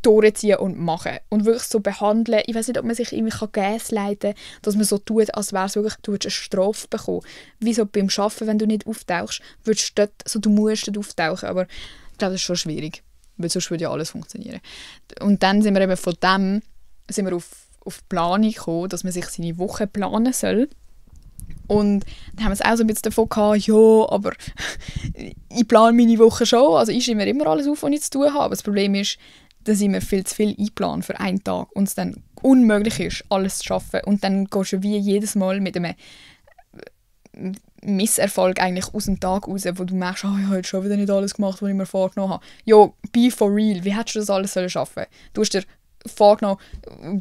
A: durchziehen und machen. Und wirklich so behandeln. Ich weiß nicht, ob man sich irgendwie gasleiten kann, dass man so tut, als wäre es wirklich, du würdest eine Strafe bekommen. Wie so beim Arbeiten, wenn du nicht auftauchst, würdest du dort, so, du musst dort auftauchen. Aber ich glaube, das ist schon schwierig, weil sonst würde ja alles funktionieren. Und dann sind wir eben von dem auf die Planung gekommen, dass man sich seine Woche planen soll. Und dann haben wir es auch so ein bisschen davon gehabt, ja, aber ich plane meine Woche schon, also ich schreibe mir immer alles auf, was ich zu tun habe. Aber das Problem ist, dass ich mir viel zu viel einplane für einen Tag und es dann unmöglich ist, alles zu schaffen. Und dann gehst du wie jedes Mal mit einem Misserfolg eigentlich aus dem Tag raus, wo du merkst, ich habe schon wieder nicht alles gemacht, was ich mir vorgenommen habe. Ja, be for real, wie hättest du das alles schaffen sollen? Du hast dir vorgenommen,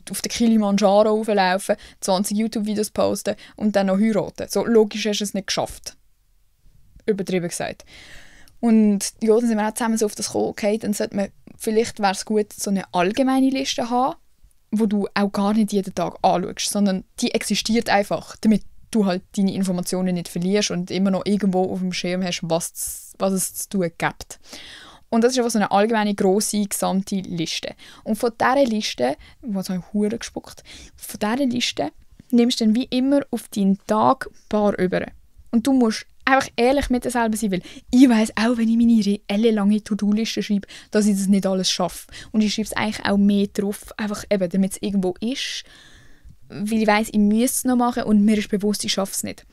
A: auf den Kilimanjaro rauflaufen, 20 YouTube-Videos posten und dann noch heiraten. So logisch hast du es nicht geschafft. Übertrieben gesagt. Und ja, dann sind wir auch zusammen so auf das gekommen, okay, dann sollte man, vielleicht wäre es gut, so eine allgemeine Liste haben, wo du auch gar nicht jeden Tag anschaust, sondern die existiert einfach, damit du halt deine Informationen nicht verlierst und immer noch irgendwo auf dem Schirm hast, was es zu tun gibt. Und das ist einfach so eine allgemeine, grosse, gesamte Liste. Und von dieser Liste, was habe ich Hure gespuckt, von dieser Liste nimmst du dann wie immer auf deinen Tag ein paar über. Und du musst einfach ehrlich mit dir selber sein, weil ich weiss auch, wenn ich meine ellenlange To-Do-Liste schreibe, dass ich das nicht alles schaffe. Und ich schreibe es eigentlich auch mehr drauf, einfach eben, damit es irgendwo ist, weil ich weiss, ich müsste es noch machen und mir ist bewusst, ich schaffe es nicht.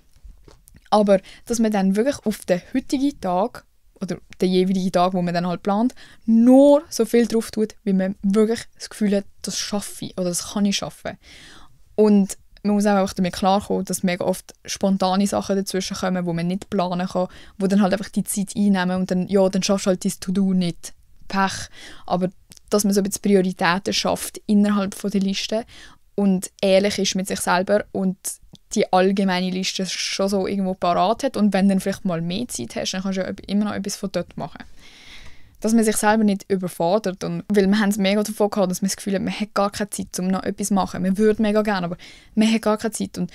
A: Aber dass man dann wirklich auf den heutigen Tag oder den jeweiligen Tag, wo man dann halt plant, nur so viel drauf tut, wie man wirklich das Gefühl hat, das schaffe ich oder das kann ich schaffen. Und man muss auch einfach damit klarkommen, dass mega oft spontane Sachen dazwischen kommen, die man nicht planen kann, die dann halt einfach die Zeit einnehmen und dann, ja, dann schaffst du halt dein To-Do nicht. Pech. Aber dass man so ein bisschen Prioritäten schafft innerhalb von der Liste und ehrlich ist mit sich selber und die allgemeine Liste schon so irgendwo parat hat und wenn du dann vielleicht mal mehr Zeit hast, dann kannst du ja immer noch etwas von dort machen. Dass man sich selber nicht überfordert, und weil wir haben es mega davon gehabt, dass man das Gefühl hat, man hat gar keine Zeit, um noch etwas zu machen. Man würde mega gerne, aber man hat gar keine Zeit. Und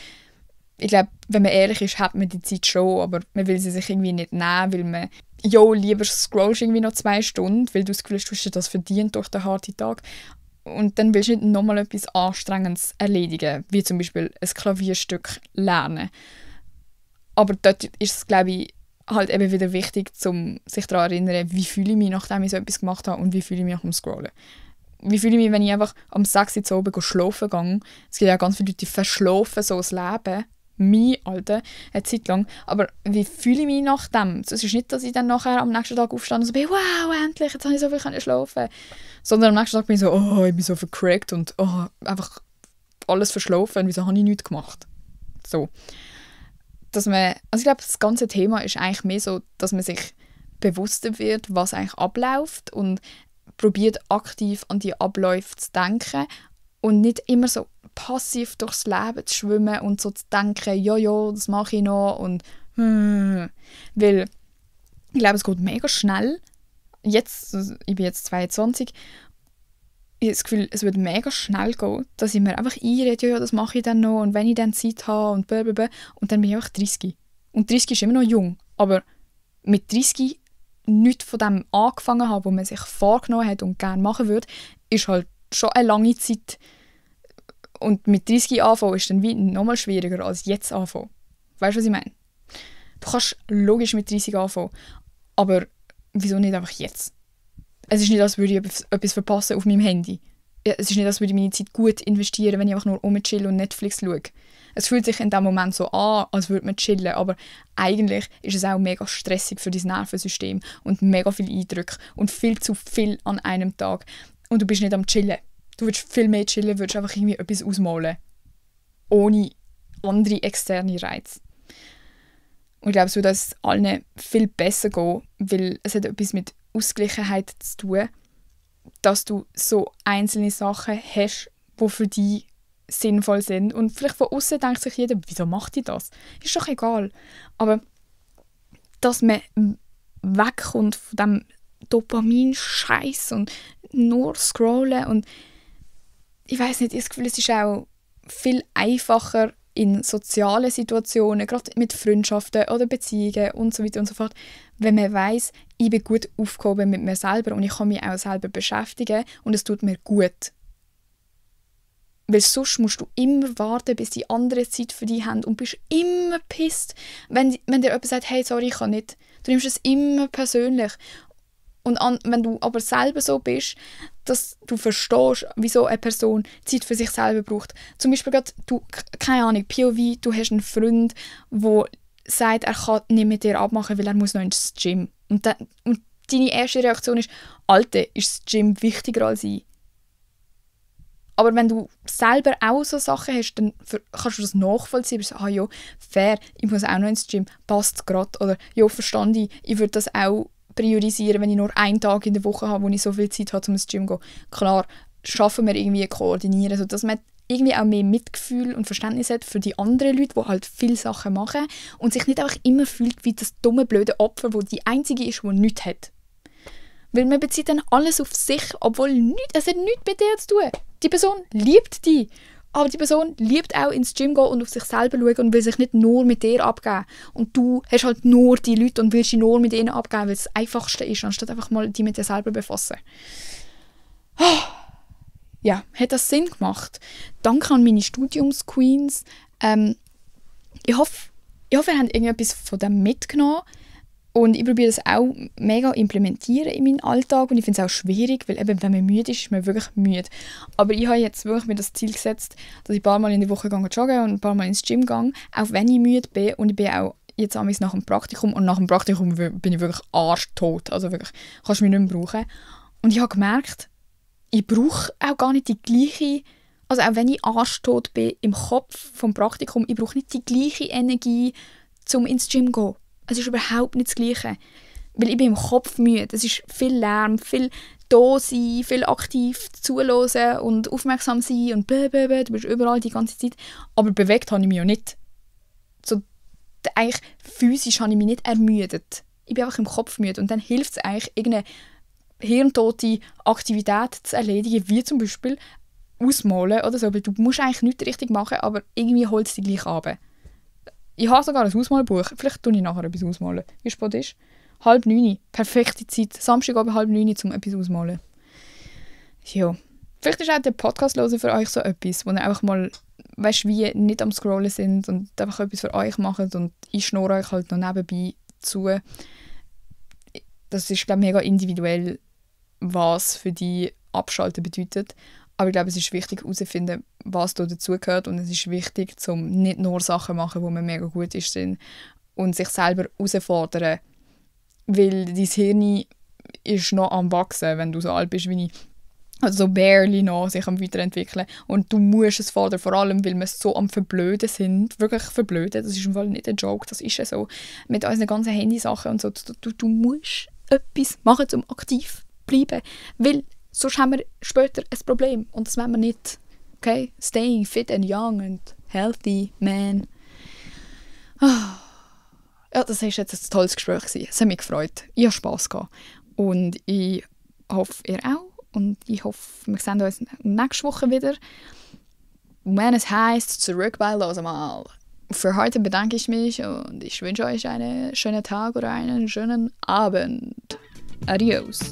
A: ich glaube, wenn man ehrlich ist, hat man die Zeit schon, aber man will sie sich irgendwie nicht nehmen, weil man, lieber scrollst irgendwie noch 2 Stunden, weil du das Gefühl hast, du hast dir das verdient durch den harten Tag. Und dann willst du nicht nochmal etwas Anstrengendes erledigen, wie zum Beispiel ein Klavierstück lernen. Aber dort ist es, glaube ich, halt eben wieder wichtig, um sich daran zu erinnern, wie fühle ich mich, nachdem ich so etwas gemacht habe und wie fühle ich mich nach dem Scrollen. Wie fühle ich mich, wenn ich einfach am 6 Uhr oben schlafen gehe. Es gibt ja ganz viele Leute, die verschlafen so das Leben. Mein Alter, eine Zeit lang. Aber wie fühle ich mich nach dem? Es ist nicht, dass ich dann nachher am nächsten Tag aufstehe und so bin, wow, endlich, jetzt habe ich so viel schlafen. Sondern am nächsten Tag bin ich so, oh, ich bin so vercrackt und oh, einfach alles verschlafen. Wieso habe ich nichts gemacht? So. Dass man, also ich glaube, das ganze Thema ist eigentlich mehr so, dass man sich bewusster wird, was eigentlich abläuft und probiert aktiv an die Abläufe zu denken und nicht immer so passiv durchs Leben zu schwimmen und so zu denken, ja, das mache ich noch und weil ich glaube, es geht mega schnell. Jetzt, ich bin jetzt 22, ich habe das Gefühl, es wird mega schnell gehen, dass ich mir einfach einrede, ja, das mache ich dann noch und wenn ich dann Zeit habe und blablabla. Und dann bin ich einfach 30. Und 30 ist immer noch jung, aber mit 30 nichts von dem angefangen haben, was man sich vorgenommen hat und gerne machen würde, ist halt schon eine lange Zeit. Und mit 30 anfangen ist dann wie nochmal schwieriger als jetzt anfangen. Weißt du, was ich meine? Du kannst logisch mit 30 anfangen, aber wieso nicht einfach jetzt? Es ist nicht, als würde ich etwas verpassen auf meinem Handy. Es ist nicht, als würde ich meine Zeit gut investieren, wenn ich einfach nur rumchill und Netflix schaue. Es fühlt sich in dem Moment so an, als würde man chillen, aber eigentlich ist es auch mega stressig für dein Nervensystem und mega viele Eindrücke und viel zu viel an einem Tag. Und du bist nicht am Chillen. Du würdest viel mehr chillen, würdest einfach irgendwie etwas ausmalen. Ohne andere externe Reize. Und ich glaube, es würde uns allen viel besser gehen, weil es hat etwas mit Ausgleichheit zu tun, dass du so einzelne Sachen hast, die für dich sinnvoll sind. Und vielleicht von außen denkt sich jeder, wieso macht die das? Ist doch egal. Aber dass man wegkommt von dem Dopamin-Scheiß und nur scrollen und ich weiss nicht, ich habe das Gefühl, es ist auch viel einfacher, in sozialen Situationen, gerade mit Freundschaften oder Beziehungen und so weiter und so fort, wenn man weiss, ich bin gut aufgehoben mit mir selber und ich kann mich auch selber beschäftigen und es tut mir gut. Weil sonst musst du immer warten, bis die anderen Zeit für dich haben und bist immer pisst, wenn dir jemand sagt, hey, sorry, ich kann nicht. Du nimmst es immer persönlich. Und wenn du aber selber so bist, dass du verstehst, wieso eine Person Zeit für sich selber braucht. Zum Beispiel gerade, keine Ahnung, POV, du hast einen Freund, der sagt, er kann nicht mit dir abmachen, weil er muss noch ins Gym. Und deine erste Reaktion ist, Alter, ist das Gym wichtiger als ich? Aber wenn du selber auch so Sachen hast, dann kannst du das nachvollziehen. So, ja, fair, ich muss auch noch ins Gym, passt gerade. Oder, ja, verstand ich würde das auch priorisieren, wenn ich nur einen Tag in der Woche habe, wo ich so viel Zeit habe, um ins Gym zu gehen. Klar, schaffen wir irgendwie koordinieren, sodass man irgendwie auch mehr Mitgefühl und Verständnis hat für die anderen Leute, die halt viele Sachen machen und sich nicht einfach immer fühlt wie das dumme, blöde Opfer, das die Einzige ist, die nichts hat. Weil man bezieht dann alles auf sich, obwohl es hat nichts mit dir zu tun. Die Person liebt dich, aber die Person liebt auch ins Gym gehen und auf sich selber schauen und will sich nicht nur mit dir abgeben. Und du hast halt nur die Leute und willst dich nur mit ihnen abgeben, weil es das Einfachste ist, anstatt einfach mal die mit dir selber befassen. Ja, hat das Sinn gemacht? Danke an meine Studiumsqueens. Ich hoffe, ihr habt irgendetwas von dem mitgenommen. Und ich probiere das auch mega implementieren in meinen Alltag und ich finde es auch schwierig, weil eben, wenn man müde ist man wirklich müde. Aber ich habe jetzt wirklich mir das Ziel gesetzt, dass ich ein paar Mal in der Woche joggen und ein paar Mal ins Gym gehe, auch wenn ich müde bin. Und ich bin auch jetzt nach dem Praktikum und nach dem Praktikum bin ich wirklich arschtot. Also wirklich, kannst du mich nicht mehr brauchen. Und ich habe gemerkt, ich brauche auch gar nicht die gleiche, also auch wenn ich arschtot bin im Kopf vom Praktikum, ich brauche nicht die gleiche Energie, um ins Gym zu gehen. Es ist überhaupt nicht das Gleiche. Weil ich bin im Kopf müde. Es ist viel Lärm, viel da sein, viel aktiv zuhören und aufmerksam sein und blablabla. Du bist überall die ganze Zeit. Aber bewegt habe ich mich ja nicht. So, eigentlich physisch habe ich mich nicht ermüdet. Ich bin einfach im Kopf müde. Und dann hilft es eigentlich, irgendeine hirntote Aktivität zu erledigen, wie zum Beispiel ausmalen oder so. Weil du musst eigentlich nichts richtig machen, aber irgendwie holt es dich gleich runter. Ich habe sogar ein Ausmalbuch. Vielleicht tue ich nachher etwas ausmalen. Wie spät ist? 8:30. Perfekte Zeit. Samstagabend 8:30, um etwas ausmalen. Ja. Vielleicht ist auch der Podcast hören für euch so etwas, wo ihr einfach mal, weißt, wie nicht am Scrollen sind und einfach etwas für euch macht und ich schnurre euch halt noch nebenbei zu. Das ist, glaube ich, mega individuell, was für die Abschalten bedeutet. Aber ich glaube, es ist wichtig herauszufinden, was da dazugehört. Und es ist wichtig, um nicht nur Sachen zu machen, wo man mega gut ist und sich selber herausfordern. Weil dein Hirn ist noch am Wachsen, wenn du so alt bist wie ich. Also so barely noch sich am weiterentwickeln. Und du musst es fordern, vor allem, weil wir so am Verblöden sind. Wirklich verblöden. Das ist im Fall nicht ein Joke, das ist ja so. Mit unseren ganzen Handysachen und so. Du musst etwas machen, um aktiv zu bleiben. Weil sonst haben wir später ein Problem. Und das wollen wir nicht. Okay? Staying fit and young and healthy, man. Ja, das war jetzt ein tolles Gespräch. Es hat mich gefreut. Ich habe Spass gehabt. Und ich hoffe, ihr auch. Und ich hoffe, wir sehen uns nächste Woche wieder. Wenn es heisst, zurück bei Los mal. Für heute bedanke ich mich und ich wünsche euch einen schönen Tag oder einen schönen Abend. Adios.